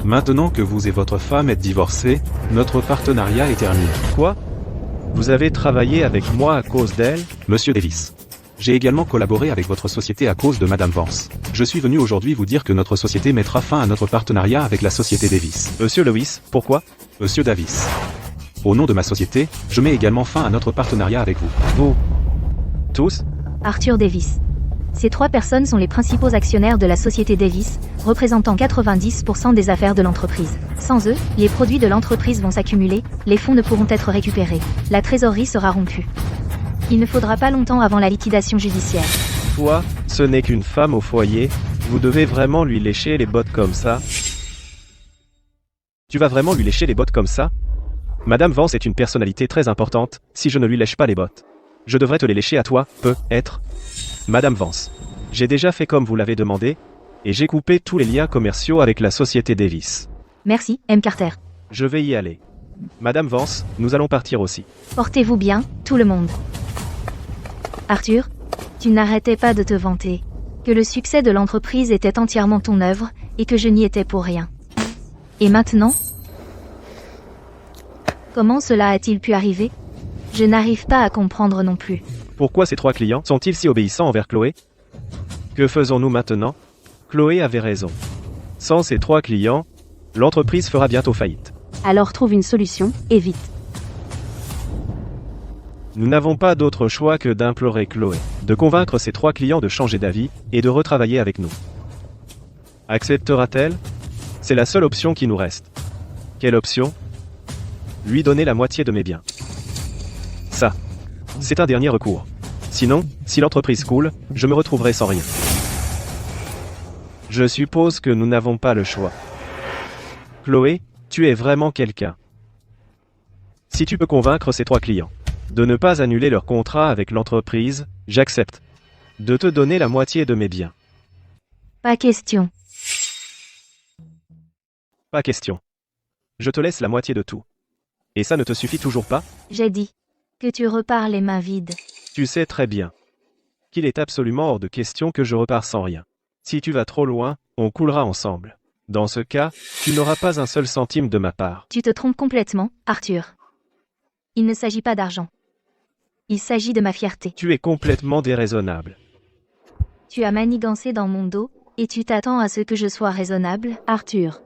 Maintenant que vous et votre femme êtes divorcés, notre partenariat est terminé. Quoi? Vous avez travaillé avec moi à cause d'elle? Monsieur Davis. J'ai également collaboré avec votre société à cause de Madame Vance. Je suis venu aujourd'hui vous dire que notre société mettra fin à notre partenariat avec la société Davis. Monsieur Lewis, pourquoi? Monsieur Davis. Au nom de ma société, je mets également fin à notre partenariat avec vous. Vous tous? Arthur Davis. Ces 3 personnes sont les principaux actionnaires de la société Davis, représentant 90% des affaires de l'entreprise. Sans eux, les produits de l'entreprise vont s'accumuler, les fonds ne pourront être récupérés, la trésorerie sera rompue. Il ne faudra pas longtemps avant la liquidation judiciaire. Toi, ce n'est qu'une femme au foyer, vous devez vraiment lui lécher les bottes comme ça? Tu vas vraiment lui lécher les bottes comme ça? Madame Vance est une personnalité très importante, si je ne lui lèche pas les bottes. Je devrais te les lécher à toi, peut-être. Madame Vance. J'ai déjà fait comme vous l'avez demandé, et j'ai coupé tous les liens commerciaux avec la société Davis. Merci, M. Carter. Je vais y aller. Madame Vance, nous allons partir aussi. Portez-vous bien, tout le monde. Arthur, tu n'arrêtais pas de te vanter. Que le succès de l'entreprise était entièrement ton œuvre, et que je n'y étais pour rien. Et maintenant? Comment cela a-t-il pu arriver? Je n'arrive pas à comprendre non plus. Pourquoi ces 3 clients sont-ils si obéissants envers Chloé? Que faisons-nous maintenant? Chloé avait raison. Sans ces 3 clients, l'entreprise fera bientôt faillite. Alors trouve une solution, et vite. Nous n'avons pas d'autre choix que d'implorer Chloé, de convaincre ces 3 clients de changer d'avis, et de retravailler avec nous. Acceptera-t-elle? C'est la seule option qui nous reste. Quelle option? Lui donner la moitié de mes biens. Ça. C'est un dernier recours. Sinon, si l'entreprise coule, je me retrouverai sans rien. Je suppose que nous n'avons pas le choix. Chloé, tu es vraiment quelqu'un. Si tu peux convaincre ces 3 clients de ne pas annuler leur contrat avec l'entreprise, j'accepte de te donner la moitié de mes biens. Pas question. Pas question. Je te laisse la moitié de tout. Et ça ne te suffit toujours pas? J'ai dit que tu repars les mains vides. Tu sais très bien qu'il est absolument hors de question que je repars sans rien. Si tu vas trop loin, on coulera ensemble. Dans ce cas, tu n'auras pas un seul centime de ma part. Tu te trompes complètement, Arthur. Il ne s'agit pas d'argent. Il s'agit de ma fierté. Tu es complètement déraisonnable. Tu as manigancé dans mon dos, et tu t'attends à ce que je sois raisonnable? Arthur.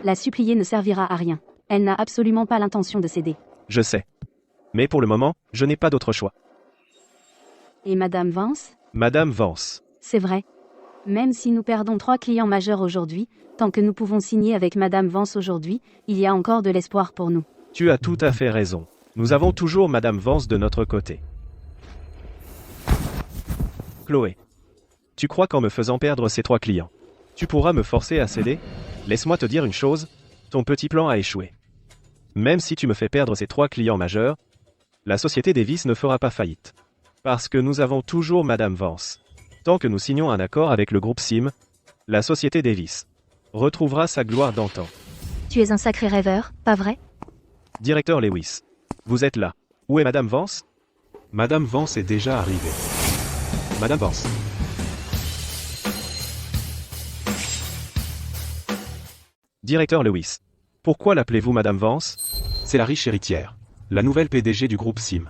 La supplier ne servira à rien. Elle n'a absolument pas l'intention de céder. Je sais. Mais pour le moment, je n'ai pas d'autre choix. Et Madame Vance? Madame Vance. C'est vrai. Même si nous perdons 3 clients majeurs aujourd'hui, tant que nous pouvons signer avec Madame Vance aujourd'hui, il y a encore de l'espoir pour nous. Tu as tout à fait raison. Nous avons toujours Madame Vance de notre côté. Chloé. Tu crois qu'en me faisant perdre ces 3 clients, tu pourras me forcer à céder? Laisse-moi te dire une chose, ton petit plan a échoué. Même si tu me fais perdre ces 3 clients majeurs, la société Davis ne fera pas faillite. Parce que nous avons toujours Madame Vance. Tant que nous signons un accord avec le groupe Sim, la société Davis retrouvera sa gloire d'antan. Tu es un sacré rêveur, pas vrai? Directeur Lewis, vous êtes là. Où est Madame Vance? Madame Vance est déjà arrivée. Madame Vance. Directeur Lewis, pourquoi l'appelez-vous Madame Vance? C'est la riche héritière. La nouvelle PDG du groupe Sim.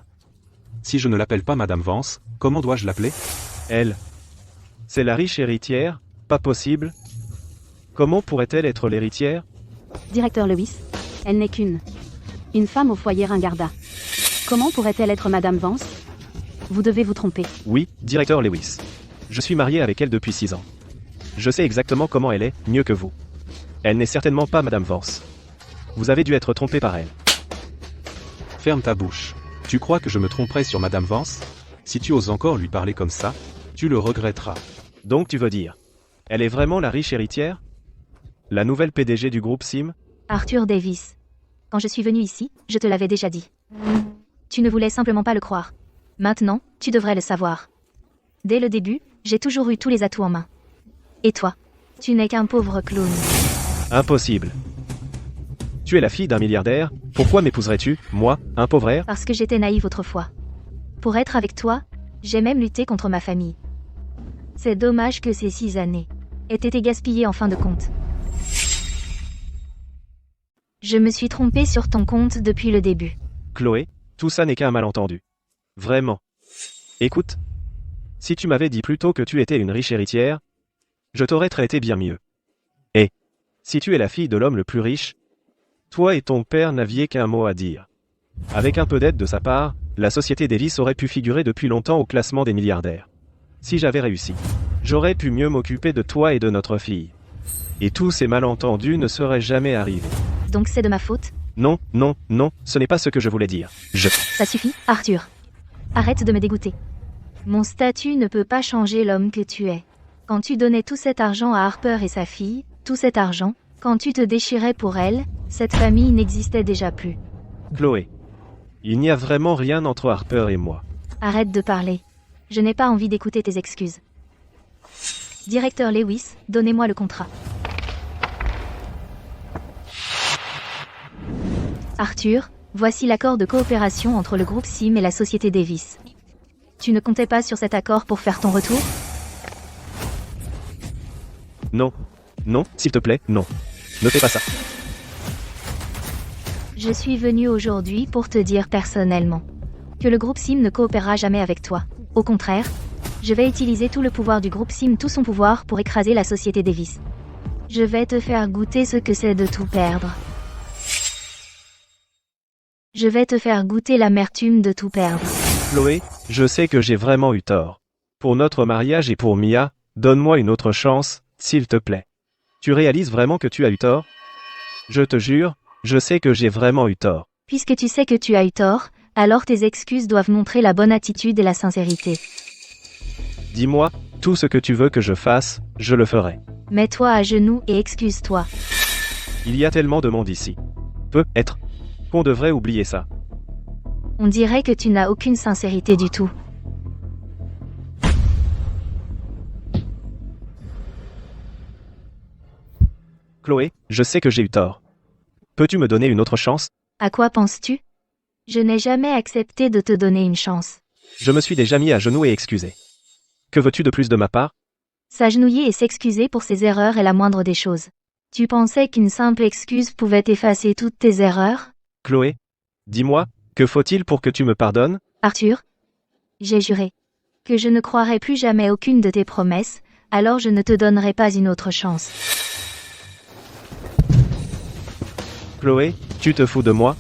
Si je ne l'appelle pas Madame Vance, comment dois-je l'appeler? Elle. C'est la riche héritière? Pas possible. Comment pourrait-elle être l'héritière? Directeur Lewis, elle n'est qu'une femme au foyer ringarda. Comment pourrait-elle être Madame Vance? Vous devez vous tromper. Oui, directeur Lewis. Je suis marié avec elle depuis 6 ans. Je sais exactement comment elle est, mieux que vous. Elle n'est certainement pas Madame Vance. Vous avez dû être trompé par elle. Ferme ta bouche. Tu crois que je me tromperai sur Madame Vance? Si tu oses encore lui parler comme ça, tu le regretteras. Donc tu veux dire, elle est vraiment la riche héritière? La nouvelle PDG du groupe Sim? Arthur Davis. Quand je suis venu ici, je te l'avais déjà dit. Tu ne voulais simplement pas le croire. Maintenant, tu devrais le savoir. Dès le début, j'ai toujours eu tous les atouts en main. Et toi? Tu n'es qu'un pauvre clown. Impossible. Tu es la fille d'un milliardaire, pourquoi m'épouserais-tu, moi, un pauvre? Parce que j'étais naïve autrefois. Pour être avec toi, j'ai même lutté contre ma famille. C'est dommage que ces 6 années aient été gaspillées en fin de compte. Je me suis trompée sur ton compte depuis le début. Chloé, tout ça n'est qu'un malentendu. Vraiment. Écoute. Si tu m'avais dit plus tôt que tu étais une riche héritière, je t'aurais traité bien mieux. Et, si tu es la fille de l'homme le plus riche, toi et ton père n'aviez qu'un mot à dire. Avec un peu d'aide de sa part, la société Davis aurait pu figurer depuis longtemps au classement des milliardaires. Si j'avais réussi, j'aurais pu mieux m'occuper de toi et de notre fille. Et tous ces malentendus ne seraient jamais arrivés. Donc c'est de ma faute? Non, non, non, ce n'est pas ce que je voulais dire. Ça suffit, Arthur. Arrête de me dégoûter. Mon statut ne peut pas changer l'homme que tu es. Quand tu donnais tout cet argent à Harper et sa fille, tout cet argent, quand tu te déchirais pour elle, cette famille n'existait déjà plus. Chloé, il n'y a vraiment rien entre Harper et moi. Arrête de parler. Je n'ai pas envie d'écouter tes excuses. Directeur Lewis, donnez-moi le contrat. Arthur, voici l'accord de coopération entre le groupe Sim et la société Davis. Tu ne comptais pas sur cet accord pour faire ton retour? Non. Non, s'il te plaît, non. Ne fais pas ça. Je suis venu aujourd'hui pour te dire personnellement que le groupe Sim ne coopérera jamais avec toi. Au contraire, je vais utiliser tout le pouvoir du groupe Sim, tout son pouvoir pour écraser la société Davis. Je vais te faire goûter ce que c'est de tout perdre. Je vais te faire goûter l'amertume de tout perdre. Chloé, je sais que j'ai vraiment eu tort. Pour notre mariage et pour Mia, donne-moi une autre chance, s'il te plaît. Tu réalises vraiment que tu as eu tort? Je te jure, je sais que j'ai vraiment eu tort. Puisque tu sais que tu as eu tort, alors tes excuses doivent montrer la bonne attitude et la sincérité. Dis-moi, tout ce que tu veux que je fasse, je le ferai. Mets-toi à genoux et excuse-toi. Il y a tellement de monde ici. Peut-être qu'on devrait oublier ça. On dirait que tu n'as aucune sincérité du tout. Chloé, je sais que j'ai eu tort. Peux-tu me donner une autre chance? À quoi penses-tu? Je n'ai jamais accepté de te donner une chance. Je me suis déjà mis à genoux et excusé. Que veux-tu de plus de ma part? S'agenouiller et s'excuser pour ses erreurs est la moindre des choses. Tu pensais qu'une simple excuse pouvait effacer toutes tes erreurs? Chloé, dis-moi, que faut-il pour que tu me pardonnes? Arthur, j'ai juré que je ne croirai plus jamais aucune de tes promesses, alors je ne te donnerai pas une autre chance. Chloé, tu te fous de moi?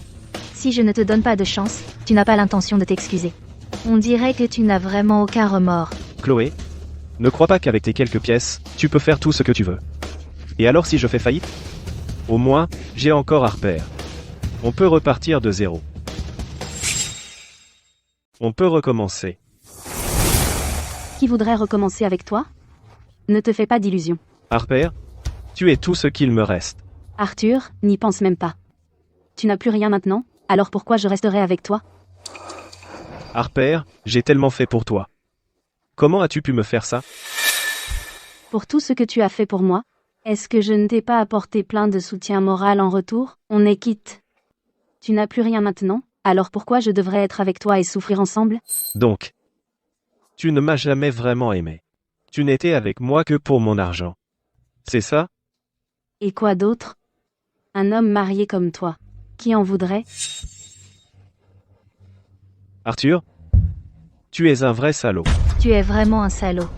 Si je ne te donne pas de chance, tu n'as pas l'intention de t'excuser. On dirait que tu n'as vraiment aucun remords. Chloé, ne crois pas qu'avec tes quelques pièces, tu peux faire tout ce que tu veux. Et alors si je fais faillite? Au moins, j'ai encore Harper. On peut repartir de zéro. On peut recommencer. Qui voudrait recommencer avec toi? Ne te fais pas d'illusions. Harper, tu es tout ce qu'il me reste. Arthur, n'y pense même pas. Tu n'as plus rien maintenant, alors pourquoi je resterai avec toi? Harper, j'ai tellement fait pour toi. Comment as-tu pu me faire ça? Pour tout ce que tu as fait pour moi, est-ce que je ne t'ai pas apporté plein de soutien moral en retour? On est quitte. Tu n'as plus rien maintenant, alors pourquoi je devrais être avec toi et souffrir ensemble? Donc, tu ne m'as jamais vraiment aimé. Tu n'étais avec moi que pour mon argent. C'est ça? Et quoi d'autre? Un homme marié comme toi. Qui en voudrait? Arthur, tu es un vrai salaud. Tu es vraiment un salaud.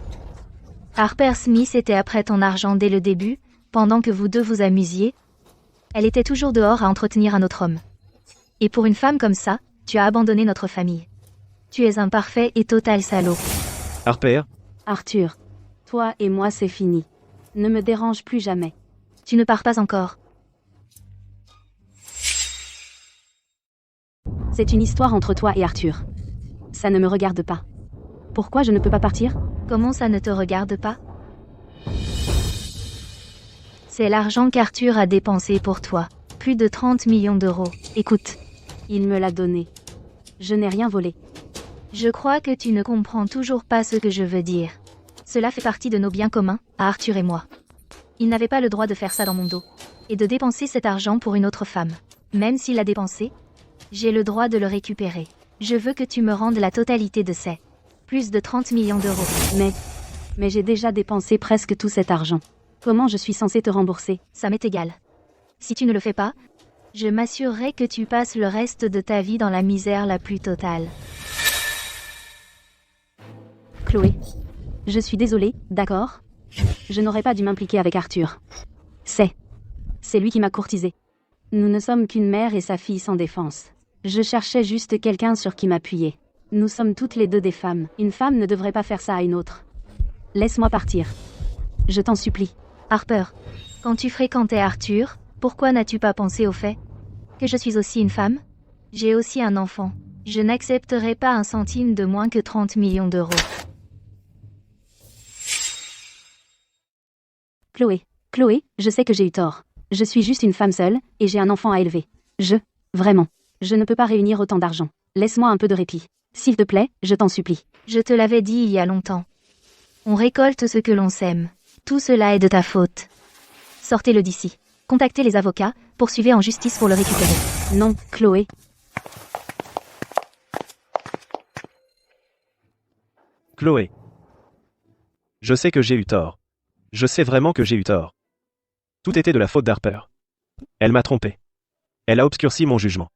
Harper Smith était après ton argent dès le début, pendant que vous deux vous amusiez. Elle était toujours dehors à entretenir un autre homme. Et pour une femme comme ça, tu as abandonné notre famille. Tu es un parfait et total salaud. Harper, Arthur, toi et moi c'est fini. Ne me dérange plus jamais. Tu ne pars pas encore. C'est une histoire entre toi et Arthur. Ça ne me regarde pas. Pourquoi je ne peux pas partir? Comment ça ne te regarde pas? C'est l'argent qu'Arthur a dépensé pour toi. Plus de 30 millions d'euros. Écoute, Il me l'a donné. Je n'ai rien volé. je crois que tu ne comprends toujours pas ce que je veux dire. Cela fait partie de nos biens communs, à Arthur et moi. Il n'avait pas le droit de faire ça dans mon dos. Et de dépenser cet argent pour une autre femme. Même s'il l'a dépensé, j'ai le droit de le récupérer. Je veux que tu me rendes la totalité de ces plus de 30 millions d'euros. Mais j'ai déjà dépensé presque tout cet argent. Comment je suis censée te rembourser? Ça m'est égal. Si tu ne le fais pas, je m'assurerai que tu passes le reste de ta vie dans la misère la plus totale. Chloé. Je suis désolée, d'accord? Je n'aurais pas dû m'impliquer avec Arthur. C'est lui qui m'a courtisée. Nous ne sommes qu'une mère et sa fille sans défense. Je cherchais juste quelqu'un sur qui m'appuyer. Nous sommes toutes les deux des femmes. Une femme ne devrait pas faire ça à une autre. Laisse-moi partir. Je t'en supplie. Harper, quand tu fréquentais Arthur, pourquoi n'as-tu pas pensé au fait que je suis aussi une femme? J'ai aussi un enfant. Je n'accepterai pas un centime de moins que 30 millions d'euros. Chloé, je sais que j'ai eu tort. Je suis juste une femme seule, et j'ai un enfant à élever. Vraiment, je ne peux pas réunir autant d'argent. Laisse-moi un peu de répit. S'il te plaît, je t'en supplie. Je te l'avais dit il y a longtemps. On récolte ce que l'on sème. Tout cela est de ta faute. Sortez-le d'ici. Contactez les avocats, poursuivez en justice pour le récupérer. Non, Chloé. Chloé. Je sais que j'ai eu tort. Je sais vraiment que j'ai eu tort. Tout était de la faute d'Harper. Elle m'a trompé. Elle a obscurci mon jugement.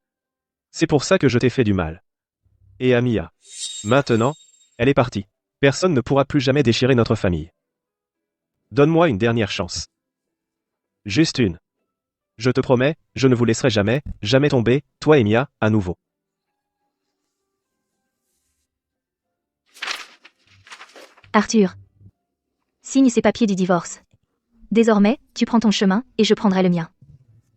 C'est pour ça que je t'ai fait du mal. Et à Mia. Maintenant, elle est partie. Personne ne pourra plus jamais déchirer notre famille. Donne-moi une dernière chance. Juste une. Je te promets, je ne vous laisserai jamais, jamais tomber, toi et Mia, à nouveau. Arthur. Signe ces papiers du divorce. Désormais, tu prends ton chemin, et je prendrai le mien.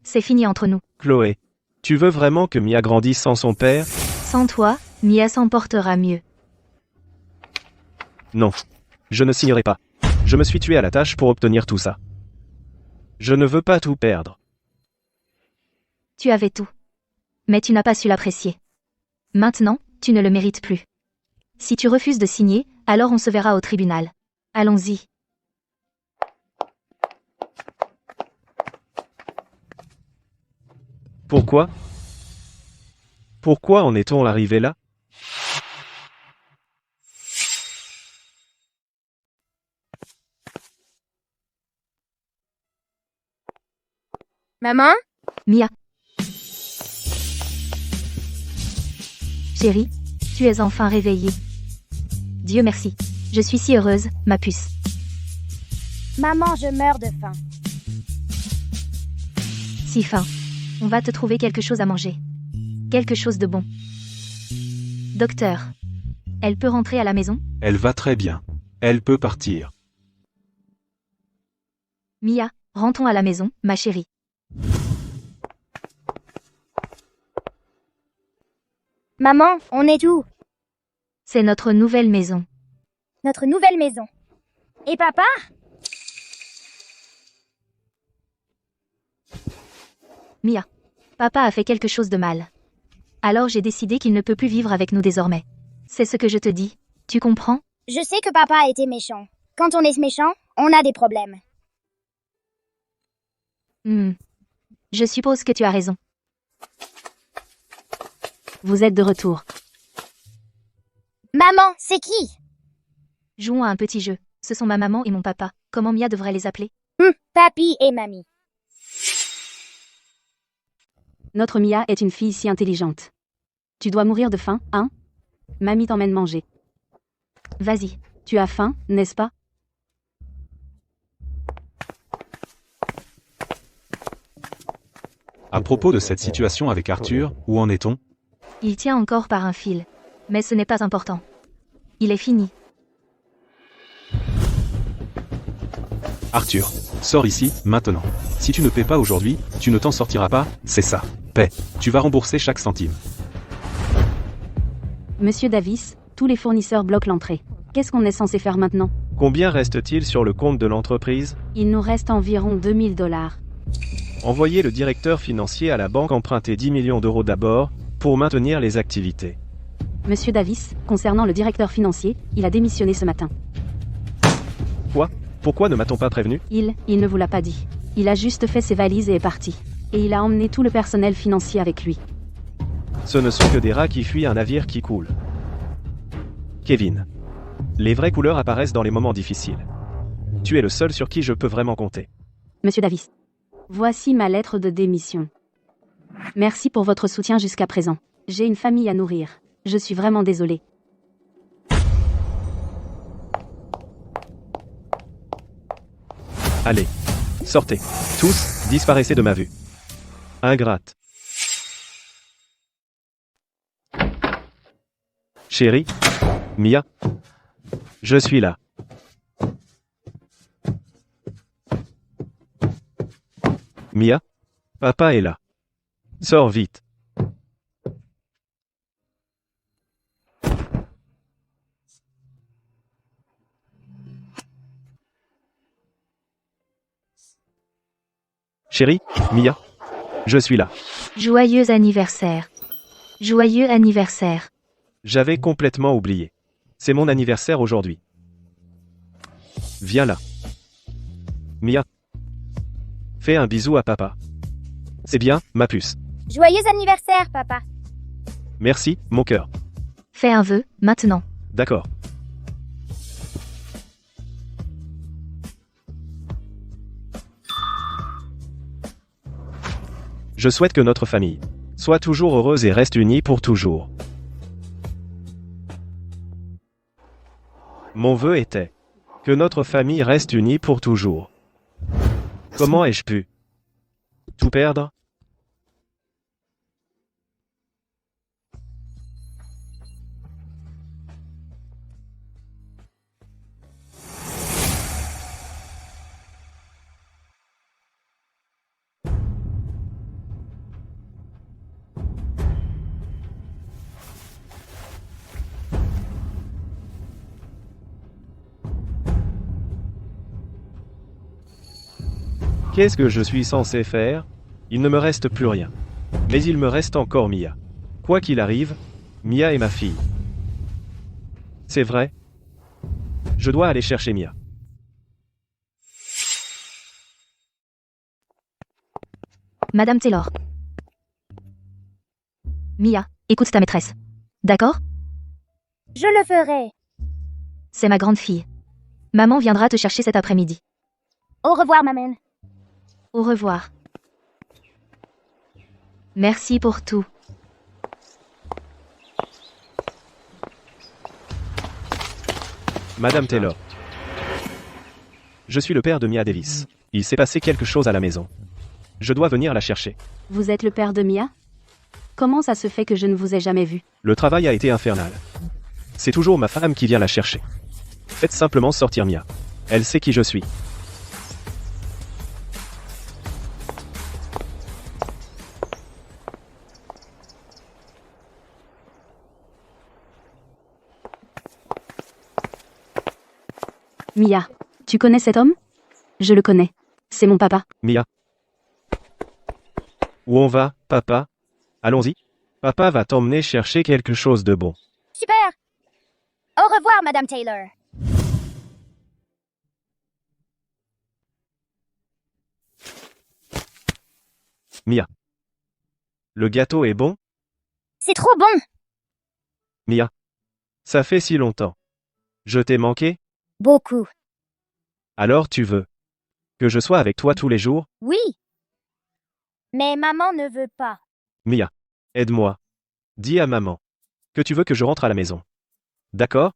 C'est fini entre nous. Chloé. Tu veux vraiment que Mia grandisse sans son père? Sans toi, Mia s'en portera mieux. Non. Je ne signerai pas. Je me suis tué à la tâche pour obtenir tout ça. Je ne veux pas tout perdre. Tu avais tout. Mais tu n'as pas su l'apprécier. Maintenant, tu ne le mérites plus. Si tu refuses de signer, alors on se verra au tribunal. Allons-y. Pourquoi? Pourquoi en est-on arrivé là? Maman? Mia. Chérie, tu es enfin réveillée. Dieu merci. Je suis si heureuse, ma puce. Maman, je meurs de faim. Si faim. On va te trouver quelque chose à manger. Quelque chose de bon. Docteur. Elle peut rentrer à la maison? Elle va très bien. Elle peut partir. Mia, rentrons à la maison, ma chérie. Maman, on est où? C'est notre nouvelle maison. notre nouvelle maison. Et papa? Mia. Papa a fait quelque chose de mal. Alors j'ai décidé qu'il ne peut plus vivre avec nous désormais. C'est ce que je te dis. Tu comprends? Je sais que papa a été méchant. Quand on est méchant, on a des problèmes. Je suppose que tu as raison. Vous êtes de retour. Maman, c'est qui? Jouons à un petit jeu. Ce sont ma maman et mon papa. Comment Mia devrait les appeler? Papi et mamie. Notre Mia est une fille si intelligente. Tu dois mourir de faim, hein? Mamie t'emmène manger. Vas-y. Tu as faim, n'est-ce pas? À propos de cette situation avec Arthur, où en est-on? Il tient encore par un fil. Mais ce n'est pas important. Il est fini. Arthur, sors ici, maintenant. Si tu ne paies pas aujourd'hui, tu ne t'en sortiras pas, c'est ça. Paie. Tu vas rembourser chaque centime. Monsieur Davis, tous les fournisseurs bloquent l'entrée. Qu'est-ce qu'on est censé faire maintenant? Combien reste-t-il sur le compte de l'entreprise? Il nous reste environ 2000 $. Envoyez le directeur financier à la banque emprunter 10 millions d'euros d'abord, pour maintenir les activités. Monsieur Davis, concernant le directeur financier, il a démissionné ce matin. Quoi? Pourquoi ne m'a-t-on pas prévenu? Il ne vous l'a pas dit. Il a juste fait ses valises et est parti. Et il a emmené tout le personnel financier avec lui. Ce ne sont que des rats qui fuient un navire qui coule. Kevin. Les vraies couleurs apparaissent dans les moments difficiles. Tu es le seul sur qui je peux vraiment compter. Monsieur Davis. Voici ma lettre de démission. Merci pour votre soutien jusqu'à présent. J'ai une famille à nourrir. Je suis vraiment désolé. Allez. Sortez. Tous, disparaissez de ma vue. Ingrate. Chérie? Mia? Je suis là. Mia? Papa est là. Sors vite. Chérie? Mia? Je suis là. Joyeux anniversaire. Joyeux anniversaire. J'avais complètement oublié. C'est mon anniversaire aujourd'hui. Viens là. Mia. Fais un bisou à papa. C'est bien, ma puce. Joyeux anniversaire, papa. Merci, mon cœur. Fais un vœu, maintenant. D'accord. Je souhaite que notre famille soit toujours heureuse et reste unie pour toujours. Mon vœu était que notre famille reste unie pour toujours. Comment ai-je pu tout perdre? Qu'est-ce que je suis censé faire? Il ne me reste plus rien. Mais il me reste encore Mia. Quoi qu'il arrive, Mia est ma fille. C'est vrai? Je dois aller chercher Mia. Madame Taylor. Mia, écoute ta maîtresse. D'accord? Je le ferai. C'est ma grande fille. Maman viendra te chercher cet après-midi. Au revoir, maman. Au revoir. Merci pour tout. Madame Taylor. Je suis le père de Mia Davis. Il s'est passé quelque chose à la maison. Je dois venir la chercher. Vous êtes le père de Mia? Comment ça se fait que je ne vous ai jamais vu? Le travail a été infernal. C'est toujours ma femme qui vient la chercher. Faites simplement sortir Mia. Elle sait qui je suis. Mia, tu connais cet homme? Je le connais. C'est mon papa. Mia. Où on va, papa? Allons-y. Papa va t'emmener chercher quelque chose de bon. Super. Au revoir, Madame Taylor. Mia. Le gâteau est bon? C'est trop bon. Mia. Ça fait si longtemps. Je t'ai manqué? Beaucoup. Alors tu veux que je sois avec toi tous les jours? Oui. Mais maman ne veut pas. Mia. Aide-moi. Dis à maman que tu veux que je rentre à la maison. D'accord?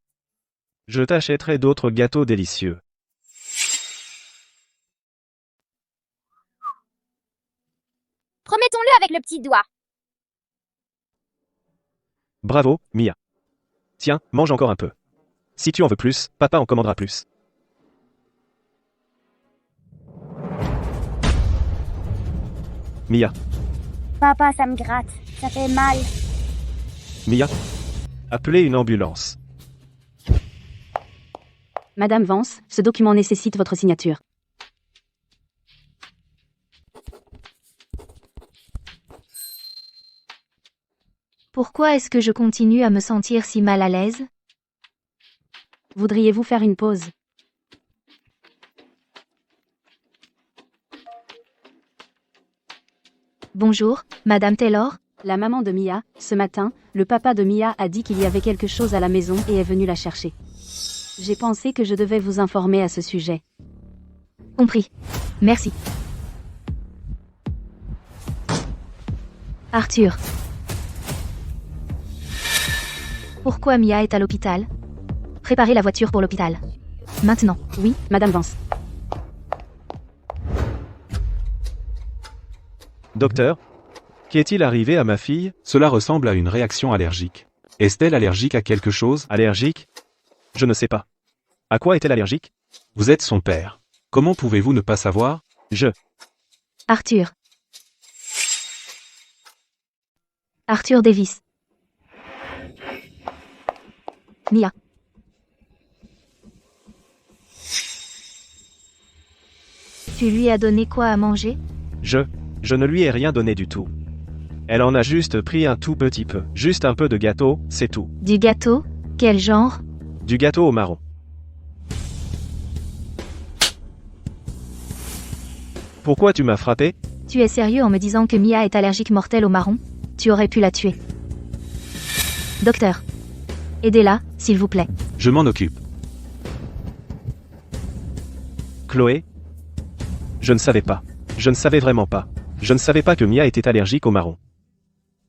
Je t'achèterai d'autres gâteaux délicieux. Promettons-le avec le petit doigt. Bravo, Mia. Tiens, mange encore un peu. Si tu en veux plus, papa en commandera plus. Mia. Papa, ça me gratte. Ça fait mal. Mia. Appelez une ambulance. Madame Vance, ce document nécessite votre signature. Pourquoi est-ce que je continue à me sentir si mal à l'aise? Voudriez-vous faire une pause? Bonjour, Madame Taylor? La maman de Mia, ce matin, le papa de Mia a dit qu'il y avait quelque chose à la maison et est venu la chercher. J'ai pensé que je devais vous informer à ce sujet. Compris. Merci. Arthur. Pourquoi Mia est à l'hôpital? Préparez la voiture pour l'hôpital. Maintenant. Oui, Madame Vance. Docteur, qu'est-il arrivé à ma fille? Cela ressemble à une réaction allergique. Est-elle allergique à quelque chose? Allergique? Je ne sais pas. À quoi est-elle allergique? Vous êtes son père. Comment pouvez-vous ne pas savoir? Arthur. Arthur Davis. Mia. Tu lui as donné quoi à manger? Je ne lui ai rien donné du tout. Elle en a juste pris un tout petit peu. Juste un peu de gâteau, c'est tout. Du gâteau? Quel genre? Du gâteau au marron. Pourquoi tu m'as frappé? Tu es sérieux en me disant que Mia est allergique mortelle au marron? Tu aurais pu la tuer. Docteur. Aidez-la, s'il vous plaît. Je m'en occupe. Chloé? Je ne savais pas. Je ne savais vraiment pas. Je ne savais pas que Mia était allergique au marron.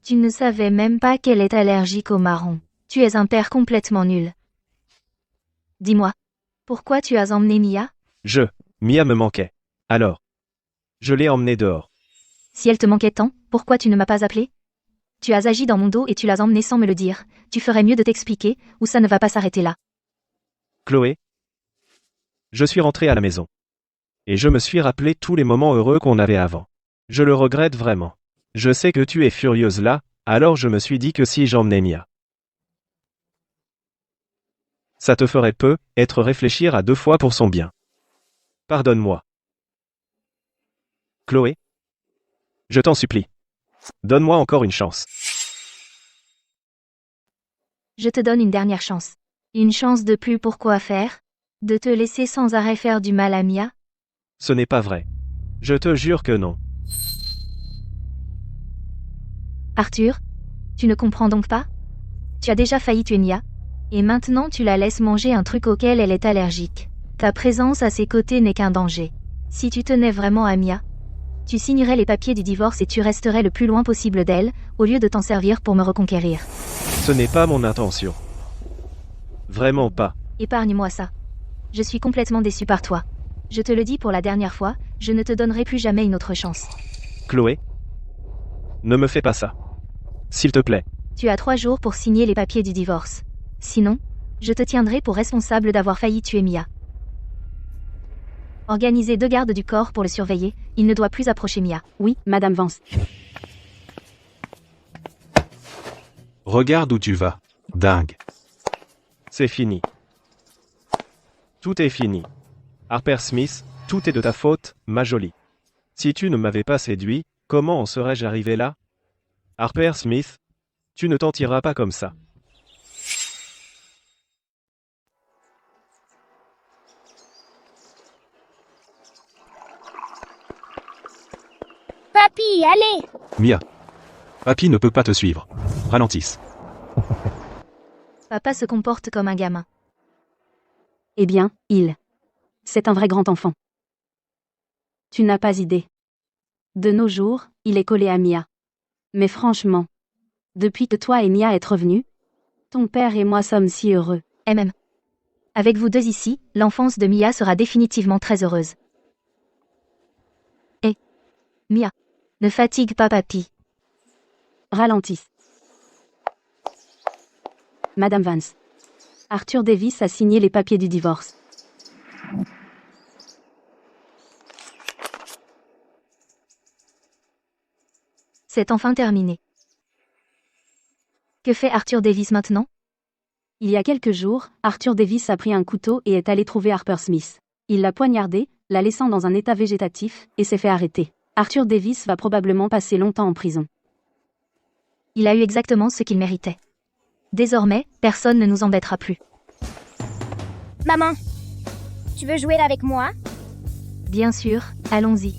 Tu ne savais même pas qu'elle est allergique au marron. Tu es un père complètement nul. Dis-moi. Pourquoi tu as emmené Mia? Mia me manquait. Alors. Je l'ai emmenée dehors. Si elle te manquait tant, pourquoi tu ne m'as pas appelé? Tu as agi dans mon dos et tu l'as emmenée sans me le dire. Tu ferais mieux de t'expliquer, ou ça ne va pas s'arrêter là. Chloé? Je suis rentré à la maison. Et je me suis rappelé tous les moments heureux qu'on avait avant. Je le regrette vraiment. Je sais que tu es furieuse là, alors je me suis dit que si j'emmenais Mia, ça te ferait peut-être réfléchir à 2 fois pour son bien. Pardonne-moi. Chloé? Je t'en supplie. Donne-moi encore une chance. Je te donne une dernière chance. Une chance de plus pour quoi faire? De te laisser sans arrêt faire du mal à Mia? Ce n'est pas vrai. Je te jure que non. Arthur? Tu ne comprends donc pas? Tu as déjà failli tuer Mia. Et maintenant tu la laisses manger un truc auquel elle est allergique. Ta présence à ses côtés n'est qu'un danger. Si tu tenais vraiment à Mia, tu signerais les papiers du divorce et tu resterais le plus loin possible d'elle, au lieu de t'en servir pour me reconquérir. Ce n'est pas mon intention. Vraiment pas. Épargne-moi ça. Je suis complètement déçue par toi. Je te le dis pour la dernière fois, je ne te donnerai plus jamais une autre chance. Chloé? Ne me fais pas ça. S'il te plaît. Tu as 3 jours pour signer les papiers du divorce. Sinon, je te tiendrai pour responsable d'avoir failli tuer Mia. Organisez 2 gardes du corps pour le surveiller, il ne doit plus approcher Mia. Oui, Madame Vance. Regarde où tu vas. Dingue. C'est fini. Tout est fini. Harper Smith, tout est de ta faute, ma jolie. Si tu ne m'avais pas séduit, comment en serais-je arrivé là? Harper Smith, tu ne t'en tireras pas comme ça. Papy, allez! Mia. Papy ne peut pas te suivre. Ralentisse. Papa se comporte comme un gamin. Eh bien, c'est un vrai grand enfant. Tu n'as pas idée. De nos jours, il est collé à Mia. Mais franchement, depuis que toi et Mia êtes revenus, ton père et moi sommes si heureux. Avec vous deux ici, l'enfance de Mia sera définitivement très heureuse. Et Mia, ne fatigue pas papy. Ralentisse. Madame Vance. Arthur Davis a signé les papiers du divorce. C'est enfin terminé. Que fait Arthur Davis maintenant? Il y a quelques jours, Arthur Davis a pris un couteau et est allé trouver Harper Smith. Il l'a poignardée, la laissant dans un état végétatif, et s'est fait arrêter. Arthur Davis va probablement passer longtemps en prison. Il a eu exactement ce qu'il méritait. Désormais, personne ne nous embêtera plus. Maman, tu veux jouer avec moi? Bien sûr, allons-y.